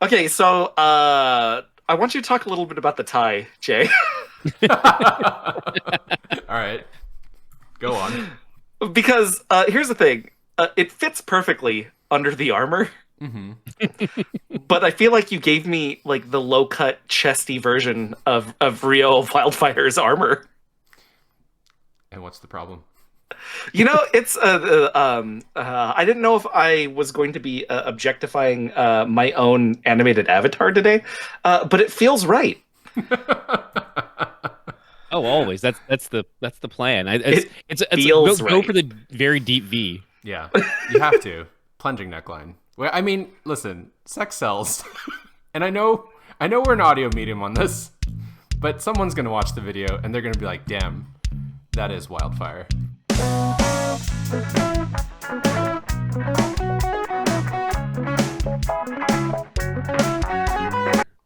Okay, so I want you to talk a little bit about the tie, Jay. All right, go on. Because here's the thing. It fits perfectly under the armor, Hmm. but I feel like you gave me like the low-cut, chesty version of Rio Wildfire's armor. And what's the problem? You know, it's I didn't know if I was going to be objectifying my own animated avatar today, but it feels right. Oh, always. That's the plan. It It's feels go right. for the very deep V. Yeah, you have to. Plunging neckline. Well, I mean, listen, sex sells. And I know we're an audio medium on this, but someone's gonna watch the video and they're gonna be like, damn, that is Wildfire.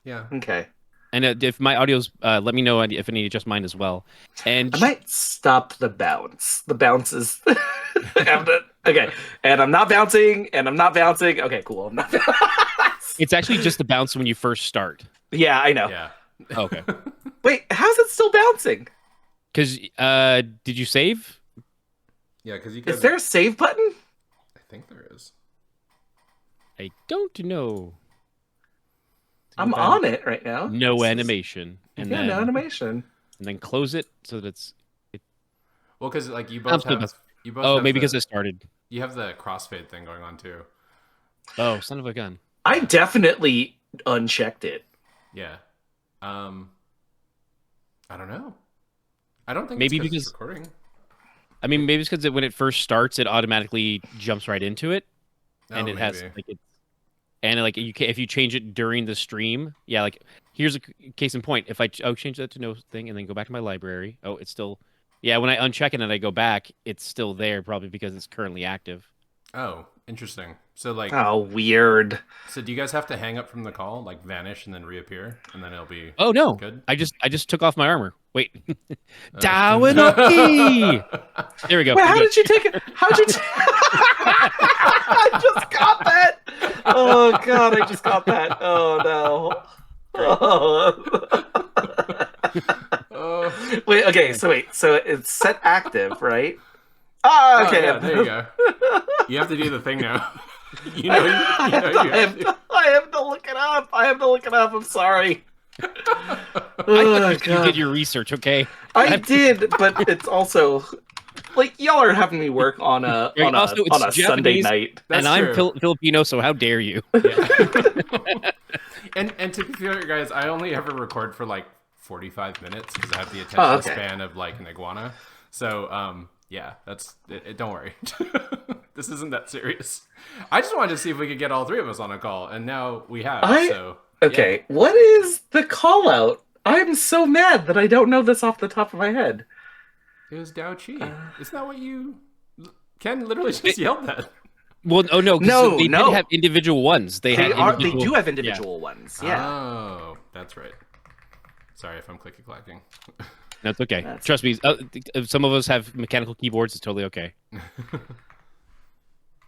Yeah. Okay. And if my audio's, let me know if I need to adjust mine as well. And I might stop the bounce. The bounce is okay. And I'm not bouncing, and I'm not bouncing. Okay, cool. I'm not. it's actually just the bounce when you first start. Yeah, I know. Yeah. Okay. Wait, how's it still bouncing? Because did you save? Yeah, because you Is there a save button? I think there is. I don't know. I'm on it right now. No animation, and Yeah, then no animation. and then close it so that it's. Well, because like you both Sounds good. have. You both Oh, have maybe the- because it started. you have the crossfade thing going on too. Oh, son of a gun. I definitely unchecked it. Yeah. I don't know. I don't think Maybe it's because- it's recording. I mean, maybe it's because when it first starts, it automatically jumps right into it, and Oh, it has maybe. like it's and like you can if you change it during the stream. Yeah, like here's a case in point. If I change that to no thing and then go back to my library. Oh, it's still. Yeah, when I uncheck it and I go back, it's still there, probably because it's currently active. Oh, interesting. So like, Oh, weird. so do you guys have to hang up from the call, like vanish and then reappear, and then it'll be Oh no, good? I just took off my armar. Wait, Darwin Oki. There we go. Wait, We're how good. did you take it? How'd you? I just got that. Oh god, I just got that. Oh no. Oh. Wait, okay, so it's set active, right? Ah, okay. Oh, yeah, there you go. You have to do the thing now. You know, you have to. I have to look it up. I have to look it up. I'm sorry. I Oh, thought you did your research, okay? I did, but it's also like y'all are having me work on a Also, it's on a Sunday Japanese. night. That's and I'm true. Filipino, so how dare you? Yeah. and to be fair, guys, I only ever record for like 45 minutes because I have the attention span of like an iguana. So yeah, that's it, don't worry. This isn't that serious. I just wanted to see if we could get all three of us on a call, and now we have. So Okay, what is the call out? I'm so mad that I don't know this off the top of my head. yeah. It was Dao Chi. Isn't that what you Ken literally just yelled that? Well, oh no, 'cause No, they no. did have individual ones. They had They individual, do have individual ones. Yeah. Oh, that's right. Sorry if I'm clicky clacking. No, it's okay. That's- Trust me. Some of us have mechanical keyboards. It's totally okay.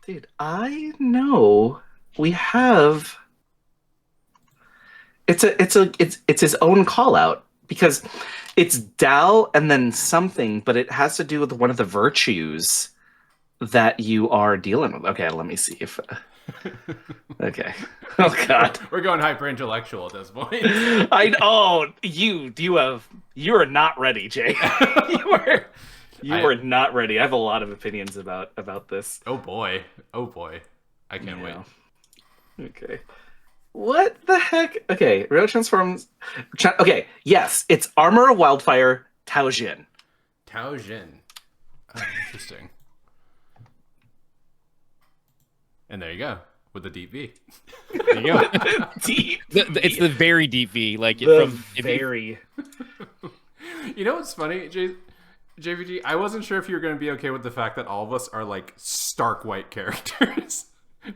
Dude, I know we have. It's his own call out because it's Dao and then something, but it has to do with one of the virtues that you are dealing with. Okay, let me see if. Okay. Oh God. We're going hyper intellectual at this point. You are not ready, Jay. you are not ready. I have a lot of opinions about this. Oh boy. I can't wait. Okay. What the heck? Okay, Real transforms. Okay, yes, it's Armor Wildfire Taojin. Tao Jin. Oh, interesting. And there you go with the deep V. There you go. Deep. It's the very deep V, like The from very. You know what's funny, JVG? I wasn't sure if you were going to be okay with the fact that all of us are like stark white characters.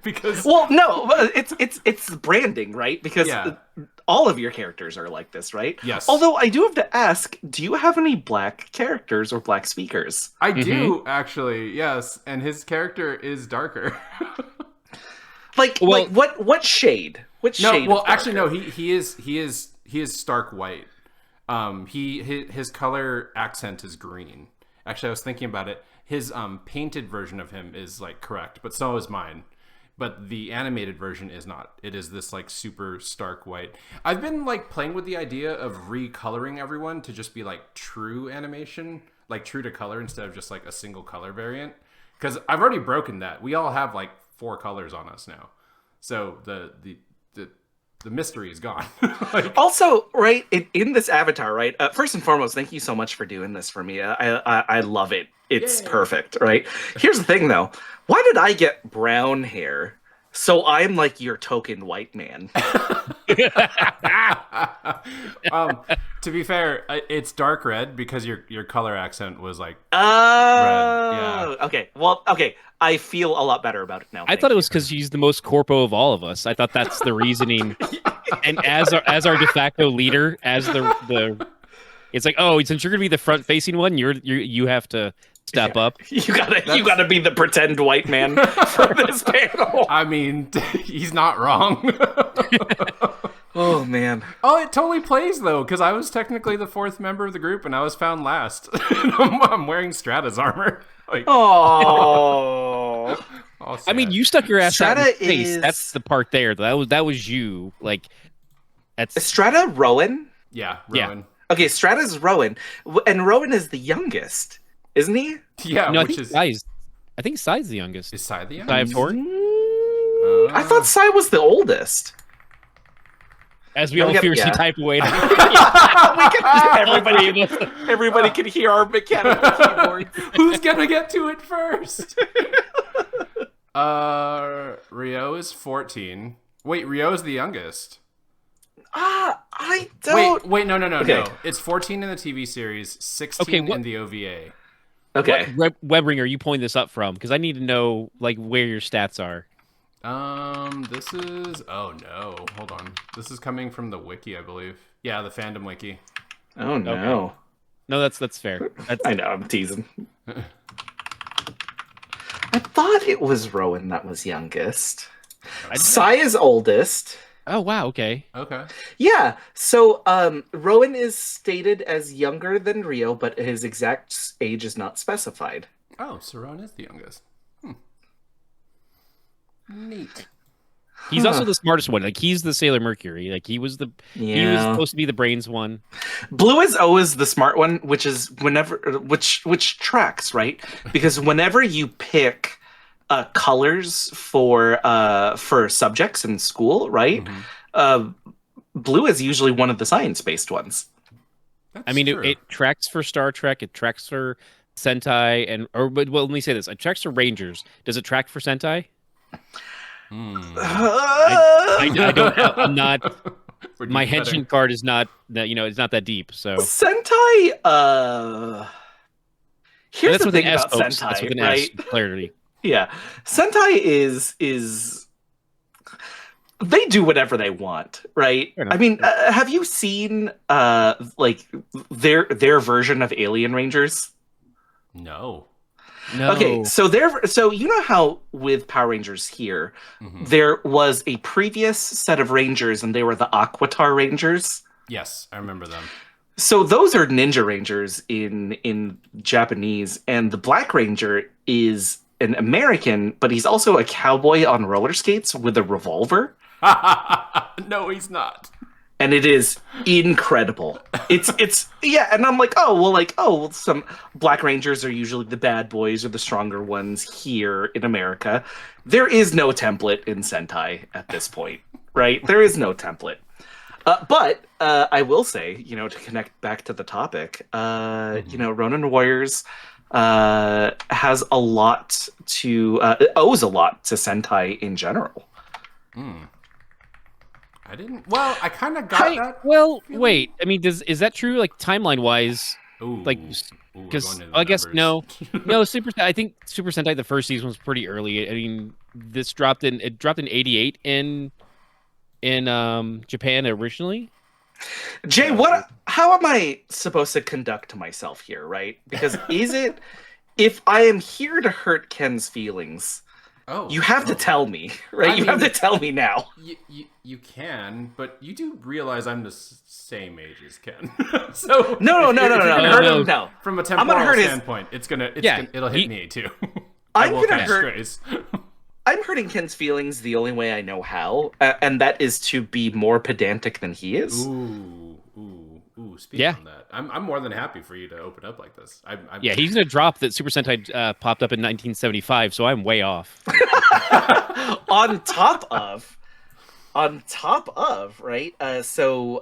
Because Well, no, it's branding, right? Because Yeah. all of your characters are like this, right? Yes. Although I do have to ask, do you have any black characters or black speakers? I do actually, yes, and his character is darker. Like what shade? What No, shade? well, of actually, no. darker? He is stark white. His color accent is green. Actually, I was thinking about it. His painted version of him is like correct, but so is mine. But the animated version is not. It is this like super stark white. I've been like playing with the idea of recoloring everyone to just be like true animation, like true to color instead of just like a single color variant. Because I've already broken that. We all have like 4 colors on us now, so the mystery is gone. Like, Also, right in this avatar, right? First and foremost, thank you so much for doing this for me. I love it. It's Yay. perfect, right? Here's the thing, though. Why did I get brown hair? So I'm like your token white man. To be fair, it's dark red because your color accent was like Oh, red. Yeah. okay. Well, okay. I feel a lot better about it now. I thought it was because he's the most corpo of all of us. I thought that's the reasoning. And as our de facto leader, as the it's like, oh, since you're gonna be the front facing one, you have to step up. You gotta be the pretend white man for this panel. I mean, he's not wrong. Oh man. Oh, it totally plays though, because I was technically the 4th member of the group, and I was found last. I'm wearing Strata's armor. Like, Oh. I mean, you stuck your ass out in Strata space. is- That's the part there. That was you. Like, Is that's Strata Rowan? yeah, Yeah. Rowan. Okay, Strata's Rowan, and Rowan is the youngest, isn't he? Yeah, no. I which think is I think Sai's the youngest. is Sai the Sai of youngest? Torn, I thought Sai was the oldest. as we No, all we got- fiercely yeah. type away. Everybody can hear our mechanical keyboard. Who's gonna get to it first? Rio is 14. Wait, Rio is the youngest. I don't. Wait, no. Okay. It's 14 in the TV series, 16 Okay, in the OVA. Okay. Webring, are you pulling this up from? Because I need to know like where your stats are. This is oh no, hold on. This is coming from the wiki, I believe. Yeah, the fandom wiki. Oh no. No, that's fair. That's, I know, I'm teasing. I thought it was Rowan that was youngest. Sai is oldest. oh wow, okay. Okay. Yeah, so Rowan is stated as younger than Rio, but his exact age is not specified. Oh, Saron is the youngest. Neat. He's also the smartest one. Like he's the Sailor Mercury. Like he was he was Yeah. supposed to be the brains one. Blue is always the smart one, which is which tracks, right? Because whenever you pick colors for subjects in school, right? Blue is usually one of the science-based ones. That's I mean, true. it tracks for Star Trek. It tracks for Sentai, but let me say this: it tracks for Rangers. Does it track for Sentai? I don't. I'm not. Would My you better- henshin card is not that. It's not that deep. So Sentai. Here's that's the with an thing S, about folks. That's with Sentai, an right? S. Clarity. Yeah, Sentai is they do whatever they want, right? Fair enough. I mean, have you seen like their version of Alien Rangers? No. No. Okay, so you know how with Power Rangers here, there was a previous set of Rangers, and they were the Aquatar Rangers. Yes, I remember them. So those are Ninja Rangers in Japanese, and the Black Ranger is an American, but he's also a cowboy on roller skates with a revolver. No, he's not. And it is incredible. It's yeah, and I'm like, some Black Rangers are usually the bad boys or the stronger ones here in America. There is no template in Sentai at this point, right? There is no template. But I will say, to connect back to the topic, Ronin Warriors has a lot owes a lot to Sentai in general. I didn't. Well, I kind of got that. Well, wait. I mean, is that true? Like timeline wise, Ooh, like we're because going into the I guess numbers. no. I think Super Sentai the first season was pretty early. I mean, this dropped in '88 in Japan originally. Jay, how am I supposed to conduct myself here, right? Because if I am here to hurt Ken's feelings, Oh, You have to tell me, right? You have to tell me now. You can, but you do realize I'm the same age as Ken. So No. From a I'm gonna temporal hurt standpoint, it'll hit me too. I'm will gonna catch hurt. strays. I'm hurting Ken's feelings the only way I know how, and that is to be more pedantic than he is. Ooh. Speak on that. I'm more than happy for you to open up like this. Yeah, he's gonna drop that Super Sentai popped up in 1975, so I'm way off. on top of, right? So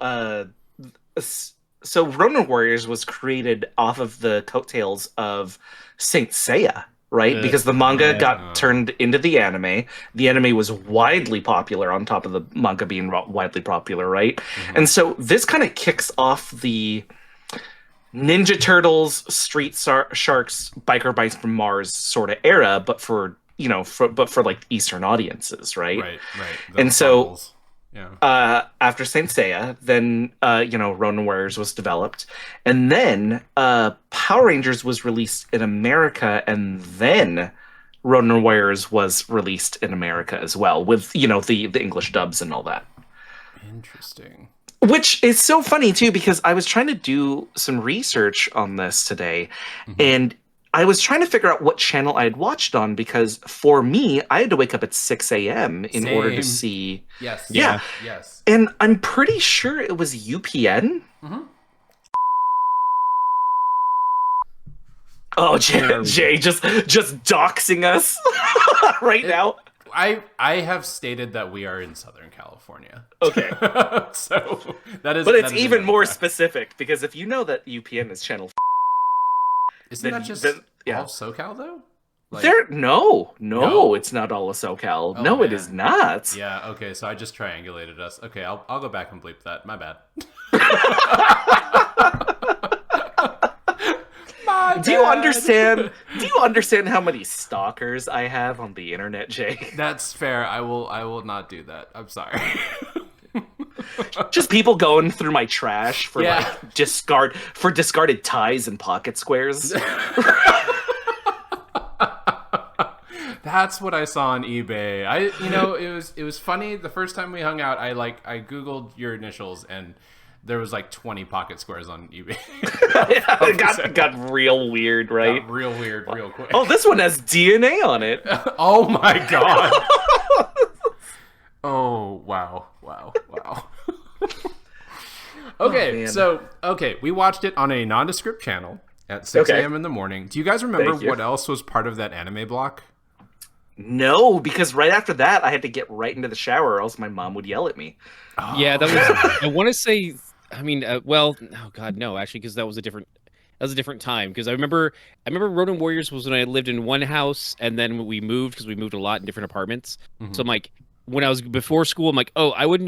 Ronin Warriors was created off of the coattails of Saint Seiya, right? Because the manga got turned into the anime. The anime was widely popular on top of the manga being widely popular, right? Mm-hmm. And so this kind of kicks off the Ninja Turtles, Street Sharks, Biker Bites from Mars sort of era, but for like Eastern audiences, right? Right. And so after Saint Seiya, then Ronin Warriors was developed, and then Power Rangers was released in America, and then Ronin Warriors was released in America as well, with the English dubs and all that. Interesting. Which is so funny too, because I was trying to do some research on this today, and I was trying to figure out what channel I had watched on, because for me, I had to wake up at 6 a.m. in order to see. Yes. Yeah. Yes. And I'm pretty sure it was UPN. Mm-hmm. Oh, Jay, just doxing us now. I have stated that we are in Southern California. Okay. So that is. But it's even more specific, because if you know that UPN is channel, isn't that just all of SoCal though? No, it's not all of SoCal. Oh, no, man. It is not. Yeah. Okay. So I just triangulated us. Okay, I'll go back and bleep that. My bad. Do you understand how many stalkers I have on the internet, Jay? That's fair. I will not do that. I'm sorry. Just people going through my trash for discarded ties and pocket squares. That's what I saw on eBay. It was funny the first time we hung out. I googled your initials, and there was like 20 pocket squares on eBay. It got real weird, right? Got real weird, real quick. Oh, this one has DNA on it. Oh my god. Oh, wow. Okay, we watched it on a nondescript channel at 6 a.m. in the morning. Do you guys remember what else was part of that anime block? No, because right after that, I had to get right into the shower, or else my mom would yell at me. Oh. Yeah, that was. I want to say. I mean, oh god, no, actually, because that was a different time. Because I remember Ronin Warriors was when I lived in one house, and then we moved because we moved a lot in different apartments. Mm-hmm. So I'm like, when I was before school, I'm like, oh, I would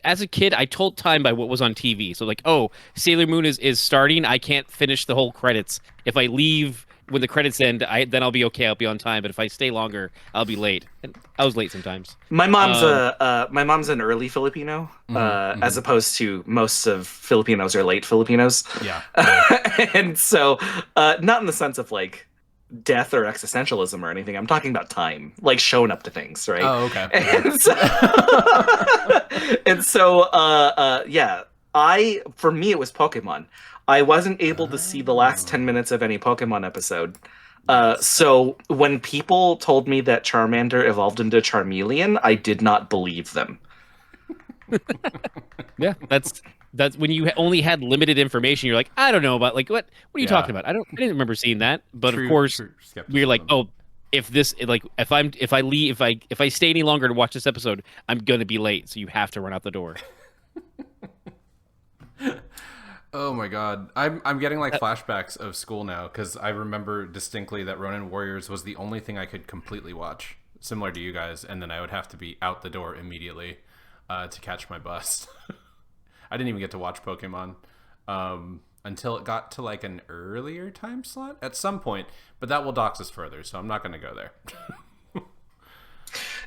as a kid, I told time by what was on TV. So like, oh, Sailor Moon is starting. I can't finish the whole credits. If I leave when the credits end, then I'll be okay. I'll be on time. But if I stay longer, I'll be late. And I was late sometimes. My mom's an early Filipino, as opposed to most of Filipinos are late Filipinos. Yeah. And so, not in the sense of like death or existentialism or anything. I'm talking about time, like showing up to things, right? Oh, okay. For me, it was Pokemon. I wasn't able to see the last 10 minutes of any Pokemon episode. So when people told me that Charmander evolved into Charmeleon, I did not believe them. Yeah, that's when you only had limited information. You're like, I don't know about what are you talking about? I didn't remember seeing that. But of course, we're like, oh, if I stay any longer to watch this episode, I'm gonna be late. So you have to run out the door. Oh my god, I'm getting like flashbacks of school now, because I remember distinctly that Ronin Warriors was the only thing I could completely watch, similar to you guys, and then I would have to be out the door immediately to catch my bus. I didn't even get to watch Pokemon until it got to like an earlier time slot at some point, but that will dox us further, so I'm not going to go there.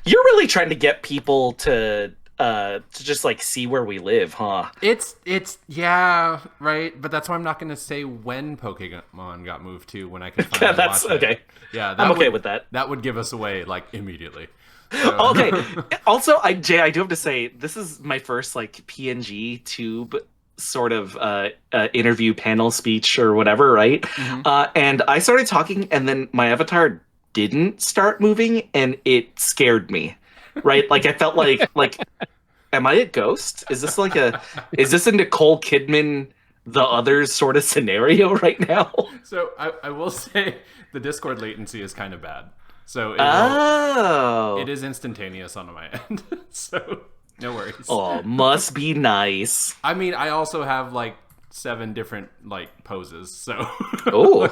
You're really trying to get people to to just like see where we live, huh? It's yeah, right. But that's why I'm not going to say when Pokemon got moved to when I could finally That's watch it. okay. Yeah, I'm okay with that. That would give us away like immediately. So. Okay. Also, Jay, I do have to say this is my first like PNG tube sort of interview panel speech or whatever, right? And I started talking, and then my avatar didn't start moving, and it scared me. Right? Like I felt like am I a ghost? Is this a Nicole Kidman The Others sort of scenario right now? So I will say the Discord latency is kind of bad. So it is instantaneous on my end. So no worries. Oh, must be nice. I mean, I also have like 7 different like poses. So oh,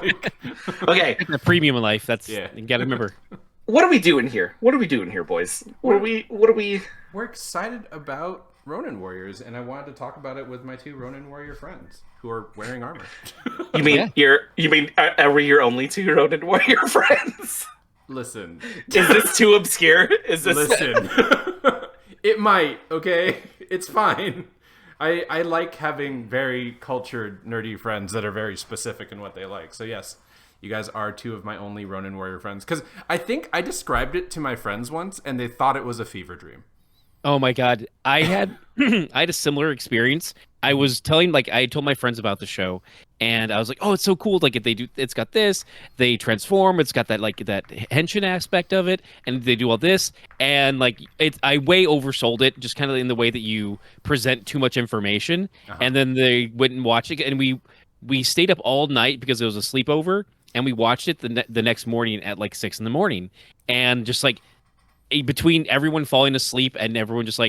okay. The premium in life. That's you gotta remember. What are we doing here? What are we doing here, boys? What are we? We're excited about Ronin Warriors, and I wanted to talk about it with my 2 Ronin Warrior friends who are wearing armor. You mean are we your only 2 Ronin Warrior friends? Listen. Is this too obscure? Is this Listen. It might, okay? It's fine. I like having very cultured, nerdy friends that are very specific in what they like. So yes, you guys are 2 of my only Ronin Warrior friends. Because I think I described it to my friends once, and they thought it was a fever dream. Oh my God. I had I had a similar experience. I was telling I told my friends about the show, and I was like, "Oh, it's so cool! Like, if they do, it's got this. They transform. It's got that that henshin aspect of it, and they do all this, and I way oversold it, just kind of in the way that you present too much information, and then they went and watched it, and we stayed up all night because it was a sleepover, and we watched it the next morning at 6 a.m, and just between everyone falling asleep and everyone just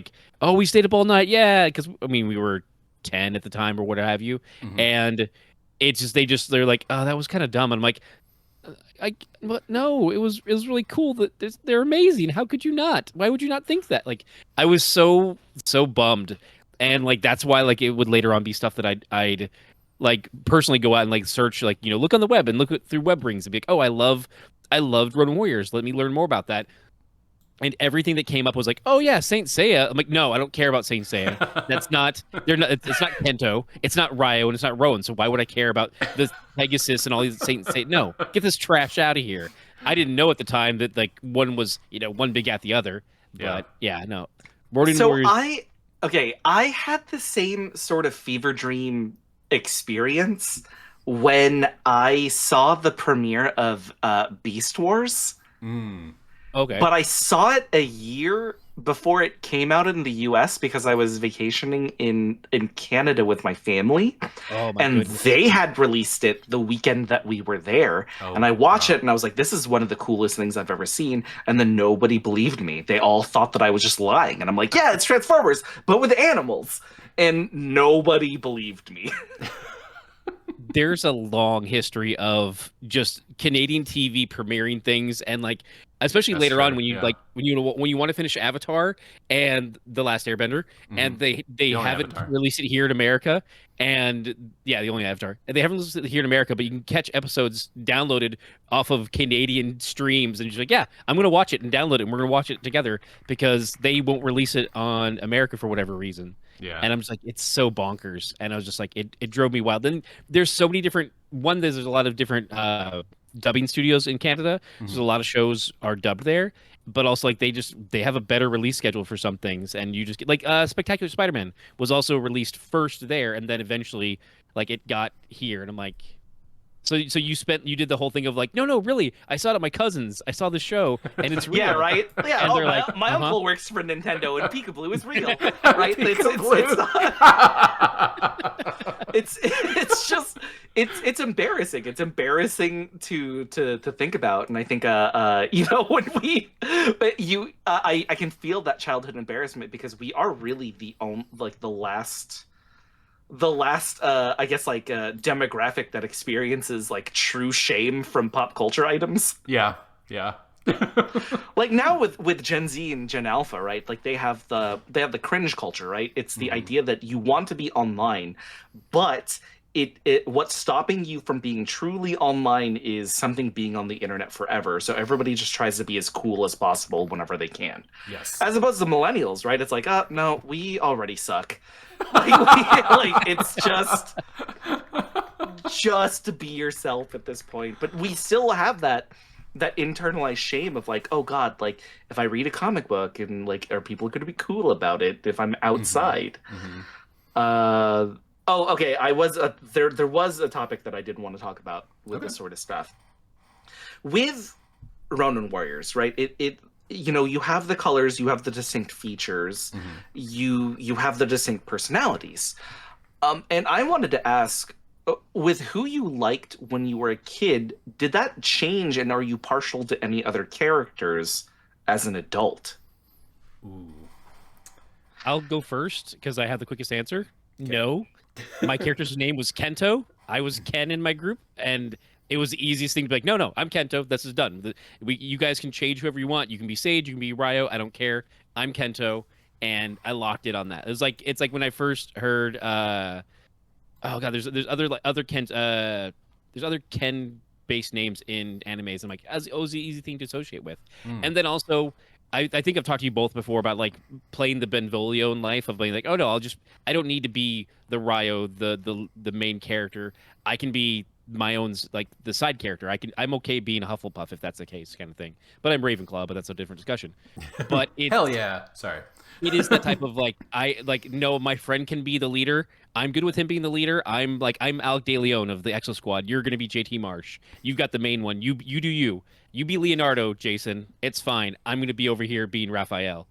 oh, we stayed up all night, yeah, because I mean we were 10 at the time or what have you, and it's just they're like, oh, that was kind of dumb, and I'm like, but no, it was really cool. That they're amazing. How could you not? Why would you not think that? I was so bummed, and that's why it would later on be stuff that I'd personally go out and search, look on the web and look through web rings and be like, oh, I loved Ronin Warriors. Let me learn more about that. And everything that came up was oh yeah, Saint Seiya. I'm like, no, I don't care about Saint Seiya. That's not. They're not. It's not Kento. It's not Ryo, and it's not Rowan. So why would I care about the Pegasus and all these Saint Seiya? No, get this trash out of here. I didn't know at the time that one was one big at the other. But yeah no. Ronin Warriors. I had the same sort of fever dream experience when I saw the premiere of Beast Wars. Okay. But I saw it a year before it came out in the US because I was vacationing in Canada with my family. Oh my and goodness. They had released it the weekend that we were there. And I watched it and I was like, this is one of the coolest things I've ever seen. And then nobody believed me. They all thought that I was just lying. And I'm like, yeah, it's Transformers, but with animals. And nobody believed me. There's a long history of just Canadian TV premiering things, and especially That's later true, on when you when you want to finish Avatar and The Last Airbender, and they haven't released it here in America, and the only Avatar, and they haven't released it here in America, but you can catch episodes downloaded off of Canadian streams, and you're like, yeah, I'm gonna watch it and download it, and we're gonna watch it together because they won't release it on America for whatever reason. Yeah. And I'm just it's so bonkers. And I was just it drove me wild. Then there's so many different there's a lot of different dubbing studios in Canada. There's a lot of shows are dubbed there, but also they have a better release schedule for some things, and you just get Spectacular Spider-Man was also released first there, and then eventually it got here, and I'm like, so you did the whole thing of no, really, I saw it at my cousin's. I saw the show, and it's real. Yeah, right. Yeah, And my uncle works for Nintendo, and Peekaboo is real, right? It's just it's embarrassing. It's embarrassing to think about, and I think when I can feel that childhood embarrassment because we are really the last I guess demographic that experiences true shame from pop culture items. Yeah. Now with Gen Z and Gen Alpha, right? They have the cringe culture, right? It's the idea that you want to be online, but what's stopping you from being truly online is something being on the internet forever. So everybody just tries to be as cool as possible whenever they can. Yes. As opposed to millennials, right? It's like, oh no, we already suck. Like, it's just to be yourself at this point. But we still have that internalized shame of like, oh God, like if I read a comic book and like, are people going to be cool about it if I'm outside? Oh, okay. There was a topic that I did want to talk about with this sort of stuff. With Ronin Warriors, right? It you have the colors, you have the distinct features, you have the distinct personalities. And I wanted to ask, with who you liked when you were a kid, did that change, and are you partial to any other characters as an adult? Ooh. I'll go first because I have the quickest answer. Okay. No. My character's name was Kento. I was Ken in my group, and it was the easiest thing to be like, no, I'm Kento. This is done. You guys can change whoever you want. You can be Sage, you can be Ryo. I don't care. I'm Kento, and I locked it on that. It's like when I first heard, oh God, there's other Ken, there's other Ken based names in animes. I'm like, it was the easy thing to associate with, and then also. I think I've talked to you both before about like playing the Benvolio in life of being like, oh no, I don't need to be the Ryo, the main character. I can be my own, like the side character. I'm okay being a Hufflepuff if that's the case, kind of thing. But I'm Ravenclaw, but that's a different discussion. But hell yeah, sorry. It is that type of like no, my friend can be the leader. I'm good with him being the leader. I'm Alec De Leon of the Exo Squad. You're gonna be JT Marsh. You've got the main one. You do you. You be Leonardo, Jason. It's fine. I'm gonna be over here being Raphael.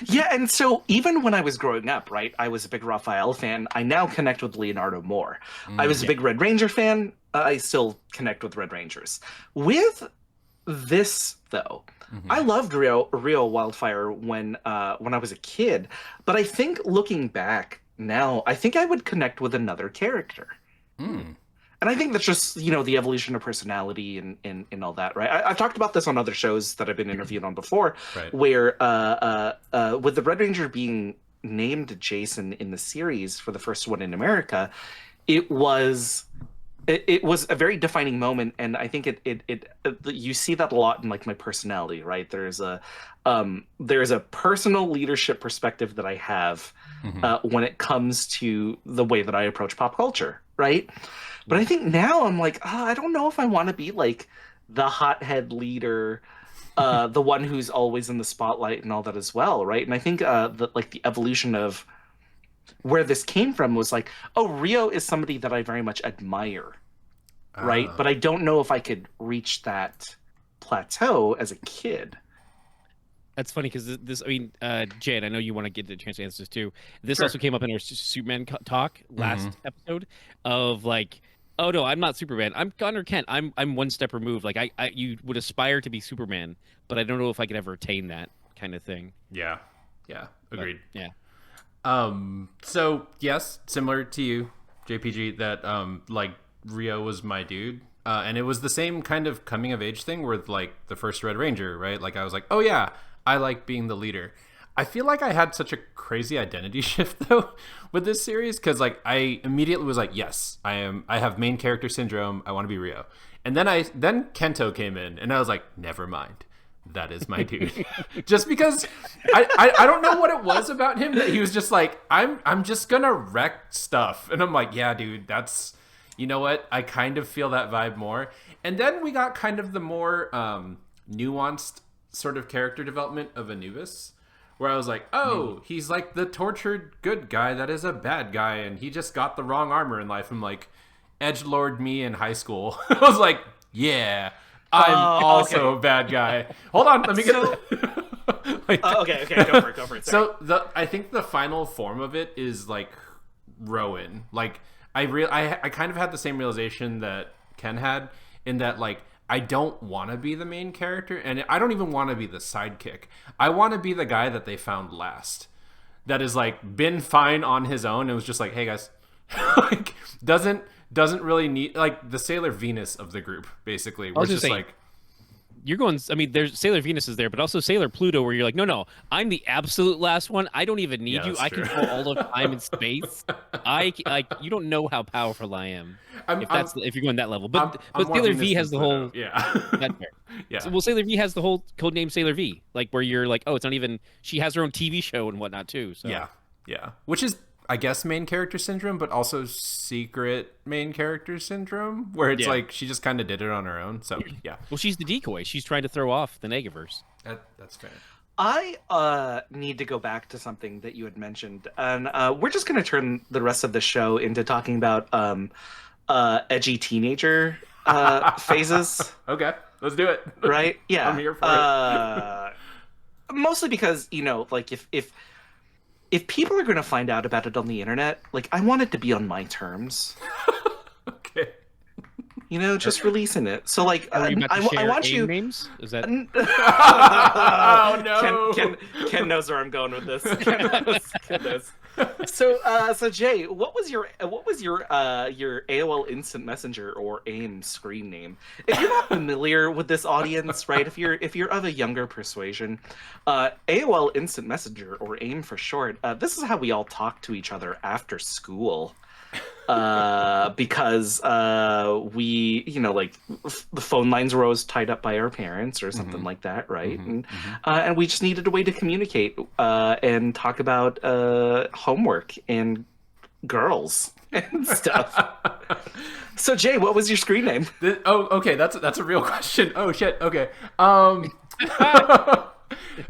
Yeah, and so even when I was growing up, right, I was a big Raphael fan. I now connect with Leonardo more. I was a big Red Ranger fan. I still connect with Red Rangers. With this, though, I loved Rio Wildfire when I was a kid, but I think looking back now, I think I would connect with another character. And I think that's just, the evolution of personality and all that, right? I've talked about this on other shows that I've been interviewed on before, right. Where with the Red Ranger being named Jason in the series for the first one in America, it was a very defining moment, and I think it you see that a lot in like my personality, right? There's a personal leadership perspective that I have when it comes to the way that I approach pop culture, right? But I think now I'm like, I don't know if I want to be like the hothead leader, the one who's always in the spotlight and all that as well, right? And I think the evolution of where this came from was like, oh, Rio is somebody that I very much admire, right? But I don't know if I could reach that plateau as a kid. That's funny because this, I mean, Jade, I know you want to get the chance to answer this too. This also came up in our Superman talk last episode of like, oh no, I'm not Superman. I'm Connor Kent. I'm one step removed. Like you would aspire to be Superman, but I don't know if I could ever attain that kind of thing. Yeah, agreed. But, yeah. So yes, similar to you, JPG, that like Rio was my dude. And it was the same kind of coming of age thing with like the first Red Ranger, right? Like I was like, oh yeah, I like being the leader. I feel like I had such a crazy identity shift though with this series, because like I immediately was like, yes, I have main character syndrome. I want to be Rio. And then Kento came in, and I was like, never mind. That is my dude. Just because I don't know what it was about him that he was just like, I'm just gonna wreck stuff. And I'm like, yeah, dude, that's, you know what? I kind of feel that vibe more. And then we got kind of the more nuanced sort of character development of Anubis, where I was like, oh, he's like the tortured good guy that is a bad guy, and he just got the wrong armor in life. I'm like, edgelord me in high school. I was like, yeah, I'm also a bad guy. Hold on, let me get like, okay, go for it. Sorry. So I think the final form of it is like Rowan. Like I kind of had the same realization that Ken had, in that like I don't want to be the main character, and I don't even want to be the sidekick. I want to be the guy that they found last, that is like been fine on his own and was just like, hey guys, like doesn't really need, like the Sailor Venus of the group, basically. We're just like, you're going. I mean, there's Sailor Venus is there, but also Sailor Pluto, where you're like, no, I'm the absolute last one. I don't even need you. that's I true. control all of time and space. You don't know how powerful I am. If you're going that level, but more Sailor Venus V has than the Pluto. whole. Yeah. That's fair. Yeah. So, well, Sailor V has the whole codename Sailor V, like where you're like, oh, it's not even. She has her own TV show and whatnot too. So. Yeah. Which is, I guess, main character syndrome, but also secret main character syndrome, where it's like she just kind of did it on her own. So yeah. Well, she's the decoy. She's trying to throw off the Negaverse. That's fair. I need to go back to something that you had mentioned, and we're just going to turn the rest of the show into talking about edgy teenager phases. Okay, let's do it. Right? Yeah, I'm here for it. Mostly because like if people are going to find out about it on the internet, like I want it to be on my terms. Okay. Just releasing it. So like, I want you. Names? Is that? Oh no! Ken knows where I'm going with this. Ken knows. So Jay, what was your AOL Instant Messenger or AIM screen name? If you're not familiar with this audience, right? If you're of a younger persuasion, AOL Instant Messenger or AIM for short. This is how we all talk to each other after school. Because we, like the phone lines were always tied up by our parents or something like that, right? And we just needed a way to communicate and talk about homework and girls and stuff. So Jay, what was your screen name? Okay, that's a real question. Oh shit. Okay.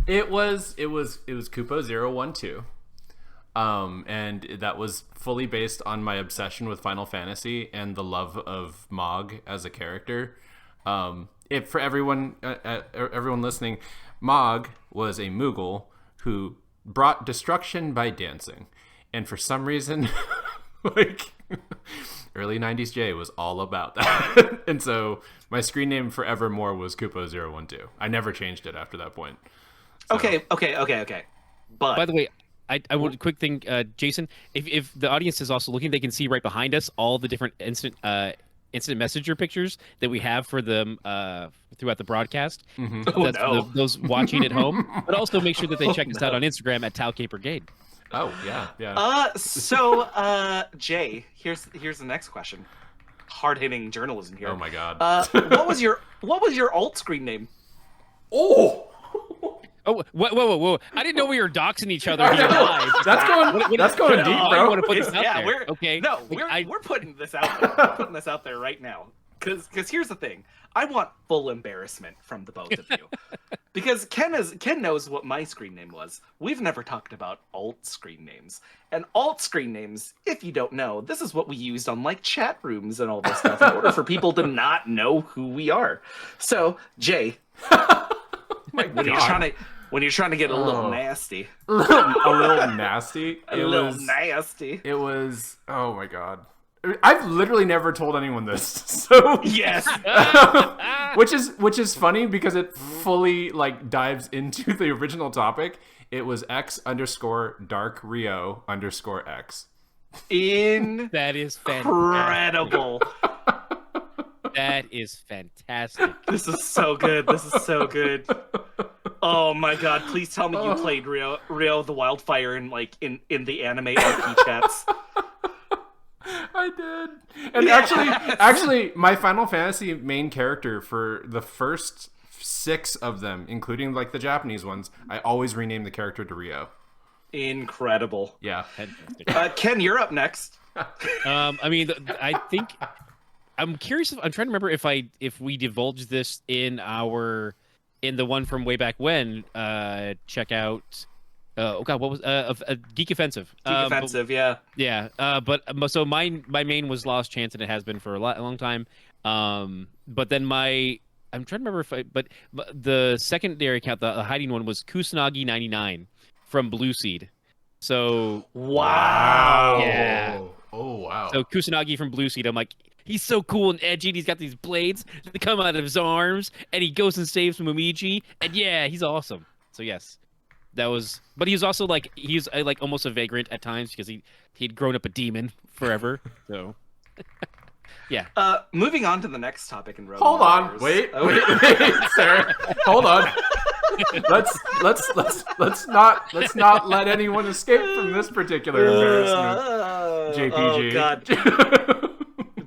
It was Kupo012. And that was fully based on my obsession with Final Fantasy and the love of Mog as a character. For everyone listening, Mog was a Moogle who brought destruction by dancing, and for some reason, like early '90s Jay was all about that. And so my screen name forevermore was Kupo012. I never changed it after that point. So. Okay. But by the way, I want a quick thing, Jason. If the audience is also looking, they can see right behind us all the different instant messenger pictures that we have for them throughout the broadcast. Mm-hmm. Those watching at home, but also make sure that they check us out on Instagram at Tau Cape Brigade. Oh yeah. So Jay, here's the next question. Hard-hitting journalism here. Oh my god. What was your alt screen name? Oh, whoa! I didn't know we were doxing each other here live. That's going deep, bro. I want to put this out there. We're putting this out there. We're putting this out there right now. Because here's the thing. I want full embarrassment from the both of you. Because Ken knows what my screen name was. We've never talked about alt screen names. And alt screen names, if you don't know, this is what we used on like chat rooms and all this stuff in order for people to not know who we are. So, Jay, when you're trying to get a little nasty. A little nasty. It was oh my god. I've literally never told anyone this. So yes. which is funny because it fully like dives into the original topic. It was X_darkrio_X. That is incredible. That is fantastic. This is so good. Oh my god, please tell me you played Rio the Wildfire in the anime RP chats. I did. And actually my Final Fantasy main character for the first 6 of them, including like the Japanese ones, I always rename the character to Rio. Incredible. Yeah. Fantastic. Ken, you're up next. I mean, I think I'm curious. I'm trying to remember if we divulged this in the one from way back when. Check out. Oh god, what was Geek Offensive? Yeah. Yeah. But so my main was Lost Chance, and it has been for a long time. But then I'm trying to remember but the secondary account, the hiding one, was Kusanagi 99 from Blue Seed. So wow. Yeah. Oh wow. So Kusanagi from Blue Seed, I'm like, he's so cool and edgy, and he's got these blades that come out of his arms, and he goes and saves Momiji, and yeah, he's awesome. So yes, but he was also like, he's like almost a vagrant at times because he'd grown up a demon forever. So Yeah. Moving on to the next topic in Ronin Hold on. Warriors. Wait, Oh. wait, Sarah. Hold on. Let's not let anyone escape from this particular embarrassment. JPG. Oh God,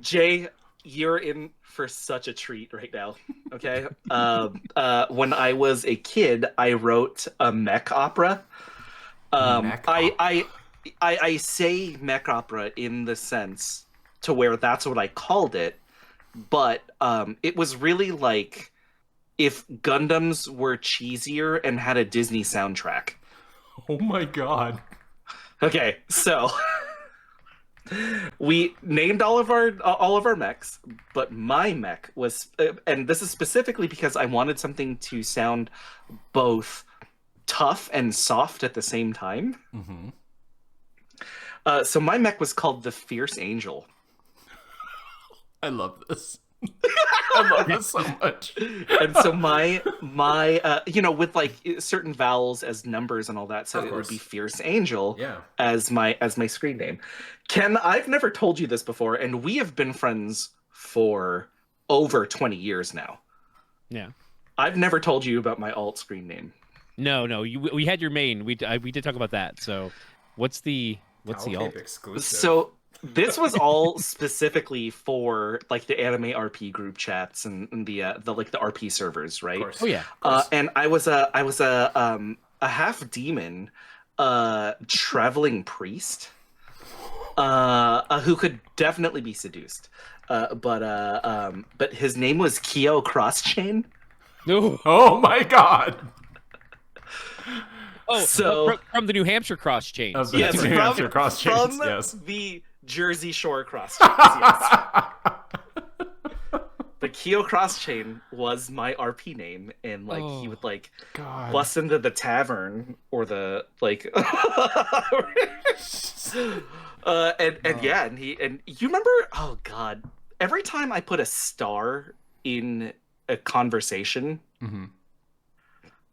Jay, you're in for such a treat right now. Okay. When I was a kid, I wrote a mech opera. I say mech opera in the sense to where that's what I called it, but it was really like if Gundams were cheesier and had a Disney soundtrack. Oh my God. Okay, so we named all of our mechs, but my mech was, and this is specifically because I wanted something to sound both tough and soft at the same time. Mm-hmm. So my mech was called the Fierce Angel. I love this. I love this so much. And so my with like certain vowels as numbers and all that, so it would be Fierce Angel as my screen name. Ken, I've never told you this before, and we have been friends for over 20 years now. Yeah. I've never told you about my alt screen name. No, we had your main. We did talk about that. So, what's the alt? Exclusive. So this was all specifically for like the anime RP group chats and the like the RP servers, right? Of course. Oh yeah. And I was a half demon, traveling priest, who could definitely be seduced. But his name was Kyo Crosschain. No. Oh my God. Oh, so from the New Hampshire cross chains. Of the yes, New Hampshire cross chains. from Yes. the Jersey Shore cross chains. Yes. The Kyo Crosschain was my RP name, and like he would like bust into the tavern or the like, and you remember? Oh God! Every time I put a star in a conversation,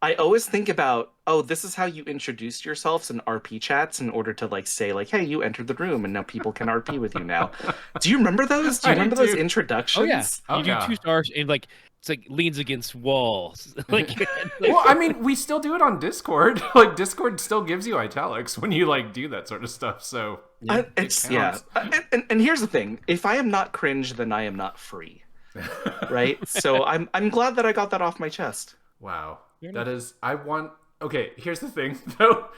I always think about, this is how you introduced yourselves in RP chats in order to like say like, hey, you entered the room and now people can RP with you now. Do you remember those? Do you remember those introductions? Oh yeah. You do 2 stars and like it's like leans against walls. like well, I mean, we still do it on Discord. Like Discord still gives you italics when you like do that sort of stuff. So and here's the thing: if I am not cringe, then I am not free. Right? So I'm glad that I got that off my chest. Wow. That is, okay, here's the thing, though.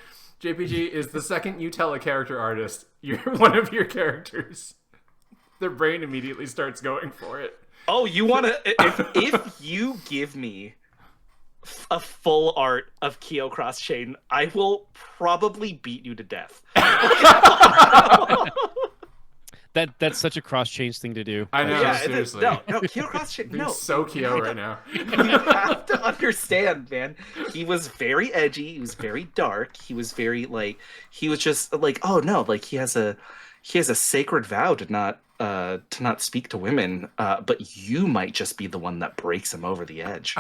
JPG is the second you tell a character artist you're one of your characters, their brain immediately starts going for it. Oh, you want to, if you give me a full art of Kyo Crosschain, I will probably beat you to death. That's such a cross change thing to do. I know, yeah, seriously. No, Kyo Crosschain, no. So Kyo right now. You have to understand, man. He was very edgy. He was very dark. He was very like. He was just like, oh no, like he has a sacred vow to not speak to women. But you might just be the one that breaks him over the edge.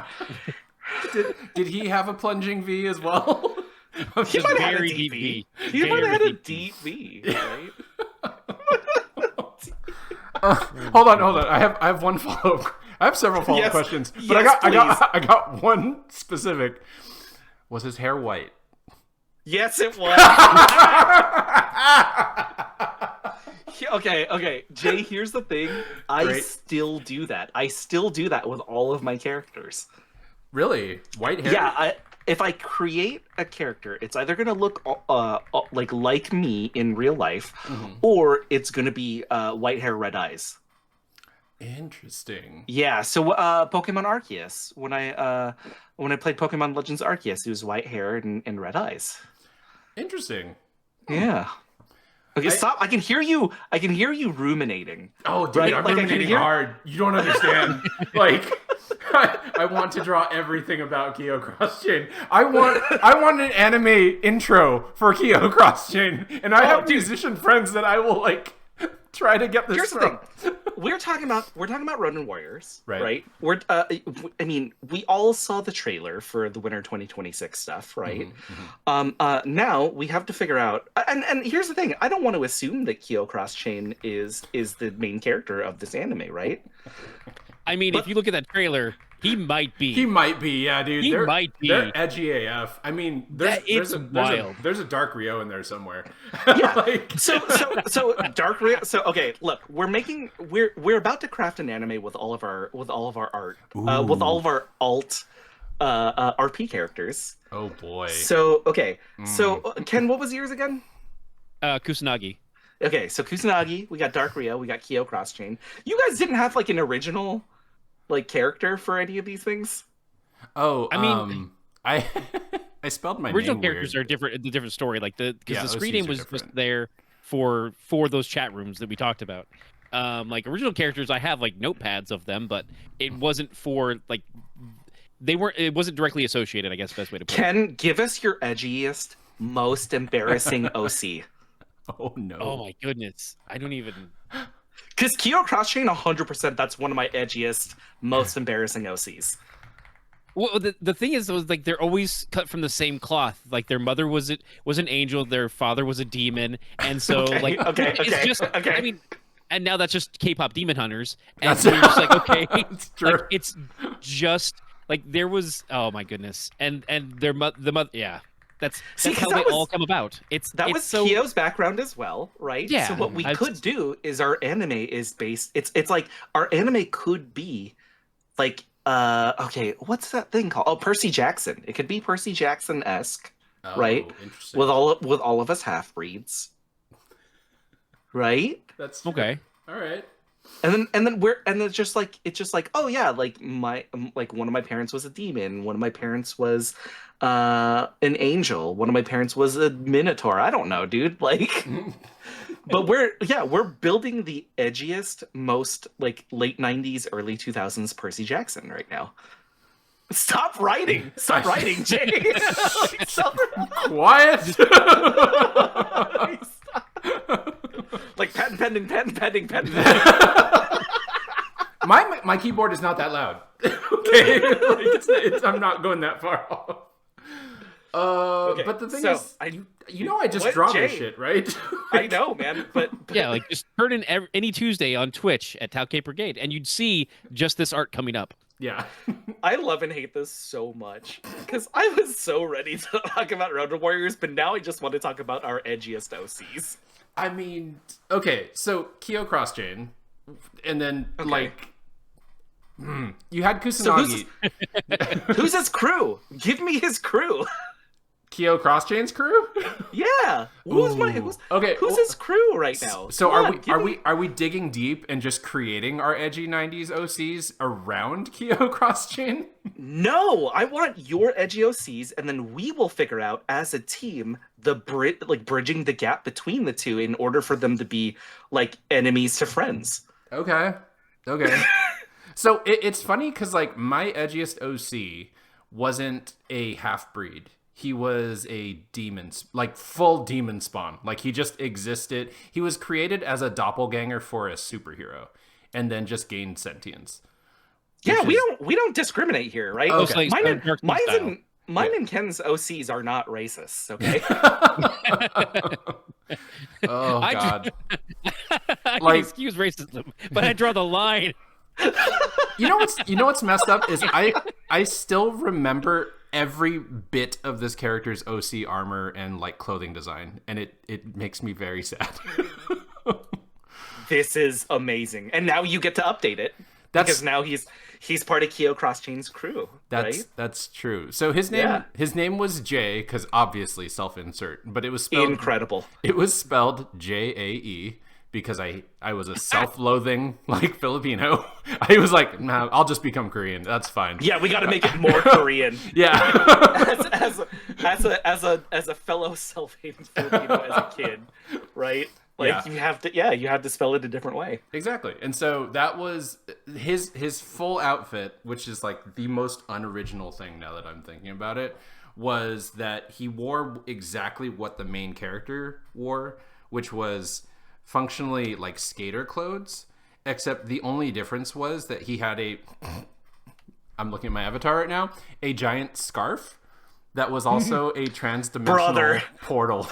Did he have a plunging V as well? He might have had a very deep deep V. He might have had a deep V, right? Hold on. I have one follow-up. I have several follow-up questions, but I got one specific. Was his hair white? Yes, it was. Okay. Jay, here's the thing. I still do that. I still do that with all of my characters. Really? White hair? Yeah. If I create a character, it's either going to look like me in real life, or it's going to be white hair, red eyes. Interesting. Yeah. So Pokemon Arceus, when I played Pokemon Legends Arceus, it was white hair and red eyes. Interesting. Yeah. Okay, stop. I can hear you ruminating. Oh, dude, right? I'm like, ruminating hard. You don't understand. Like, I want to draw everything about Kyo Crosschain. I want an anime intro for Kyo Crosschain, and I have musician friends that I will like try to get this. Here's the thing. we're talking about Ronin Warriors, Right. right? I mean, we all saw the trailer for the Winter 2026 stuff, right? Now we have to figure out, and here's the thing: I don't want to assume that Kyo Crosschain is the main character of this anime, right? I mean, if you look at that trailer, he might be. He might be, yeah, dude. He might be. They're edgy AF. I mean, there's a Dark Rio in there somewhere. Yeah. Like... so Dark Rio. So okay, look, we're about to craft an anime with all of our art, with all of our alt RP characters. Oh boy. So okay, so Ken, what was yours again? Kusanagi. Okay, so Kusanagi, we got Dark Rio, we got Kyo Crosschain. You guys didn't have like an original like character for any of these things? Oh, I mean, I spelled my original name characters weird. are different. The different story, like because the screen OCs name are was different. just there for those chat rooms that we talked about. Like original characters, I have like notepads of them, but it wasn't for like it wasn't directly associated. I guess the best way to put it. Ken, give us your edgiest, most embarrassing OC. Oh no. Oh my goodness, I don't even. Because Kyo Crosschain, 100%, that's one of my edgiest, most embarrassing OCs. Well, the thing is, like they're always cut from the same cloth. Like their mother was an angel, their father was a demon, and so Okay. it's just. Okay. I mean, and now that's just K-pop demon hunters, and so you're just like, okay, It's true. like it's just like there was. Oh my goodness, and the mother, yeah. That's how they all come about. That was Kyo's background as well, right? Yeah. So what we could do is our anime is based. It's like our anime could be like okay, what's that thing called? Oh, Percy Jackson. It could be Percy Jackson-esque, right? Interesting. With all of us half breeds, right? That's okay. All right. And then it's just like oh yeah, like one of my parents was a demon, one of my parents was an angel, one of my parents was a minotaur. I don't know, dude. Like, but we're building the edgiest, most like late 90s, early 2000s Percy Jackson right now. Stop writing, Jay. Like, stop. Quiet. Like patent pending. My keyboard is not that loud. Okay, like I'm not going that far off. Okay, but the thing so is, I just draw this Jay? shit, right? I know, man, but Yeah, like just turn in any Tuesday on Twitch at Tau K Brigade, and you'd see just this art coming up. Yeah. I love and hate this so much because I was so ready to talk about Ronin Warriors, but now I just want to talk about our edgiest OCs. I mean, okay, so Kyo Crosschain, and then like you had Kusanagi. So who's his crew? Give me his crew. Kyo Crosschain's crew? Yeah. Who's his crew right now? So Come on, are we digging deep and just creating our edgy 90s OCs around Kyo Crosschain? No, I want your edgy OCs, and then we will figure out as a team the bridging the gap between the two in order for them to be like enemies to friends. Okay. So it's funny because like my edgiest OC wasn't a half breed. He was a demon, like full demon spawn. Like he just existed. He was created as a doppelganger for a superhero, and then just gained sentience. Yeah, we don't discriminate here, right? Okay. Mine and Ken's OCs are not racists. Okay. Oh God. I can Like- excuse racism, but I draw the line. You know what's messed up is I still remember every bit of this character's OC armor and like clothing design, and it makes me very sad. This is amazing, and now you get to update it because now he's part of Kyo Crosschain's crew. That's true. So his name was Jay because obviously self-insert, but it was spelled Incredible. It was spelled Jae because I was a self-loathing like Filipino. I was like, nah, I'll just become Korean. That's fine. Yeah, we got to make it more Korean. Yeah. as a fellow self-hating Filipino as a kid, right? Like you have to spell it a different way. Exactly. And so that was his full outfit, which is like the most unoriginal thing now that I'm thinking about it, was that he wore exactly what the main character wore, which was functionally like skater clothes. except the only difference was that he had I'm looking at my avatar right now, a giant scarf that was also a trans-dimensional portal.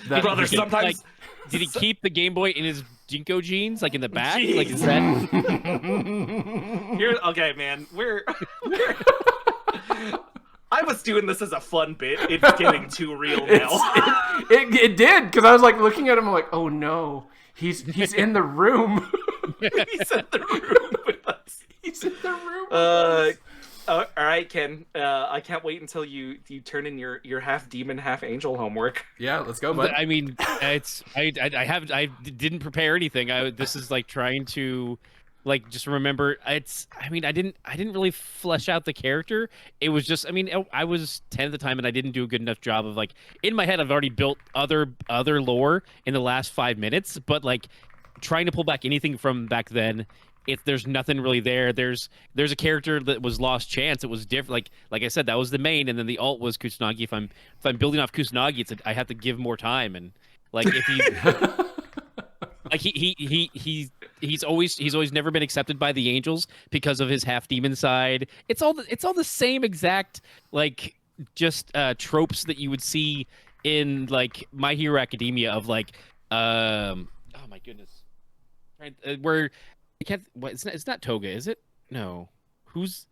Brother, sometimes... Did he keep the Game Boy in his Jinko jeans, like in the back? Jeez. Like, is that... Okay, man. I was doing this as a fun bit. It's getting too real now. It did, because I was like looking at him, I'm like, oh no, he's in the room. He's in the room with us. He's in the room with us. All right, Ken. I can't wait until you turn in your half demon, half angel homework. Yeah, let's go, bud. I mean, I didn't prepare anything. This is like trying to, like, just remember. I didn't really flesh out the character. It was just, I was 10 at the time, and I didn't do a good enough job of, like, in my head, I've already built other lore in the last 5 minutes, but like trying to pull back anything from back then. If there's nothing really there, there's a character that was Lost Chance. It was different. Like I said, that was the main, and then the alt was Kusanagi. If I'm building off Kusanagi, I have to give more time, and like if he like he's always never been accepted by the angels because of his half demon side. It's all the same exact like just tropes that you would see in like My Hero Academia of like oh my goodness, where. It's not Toga, is it? No. Who's?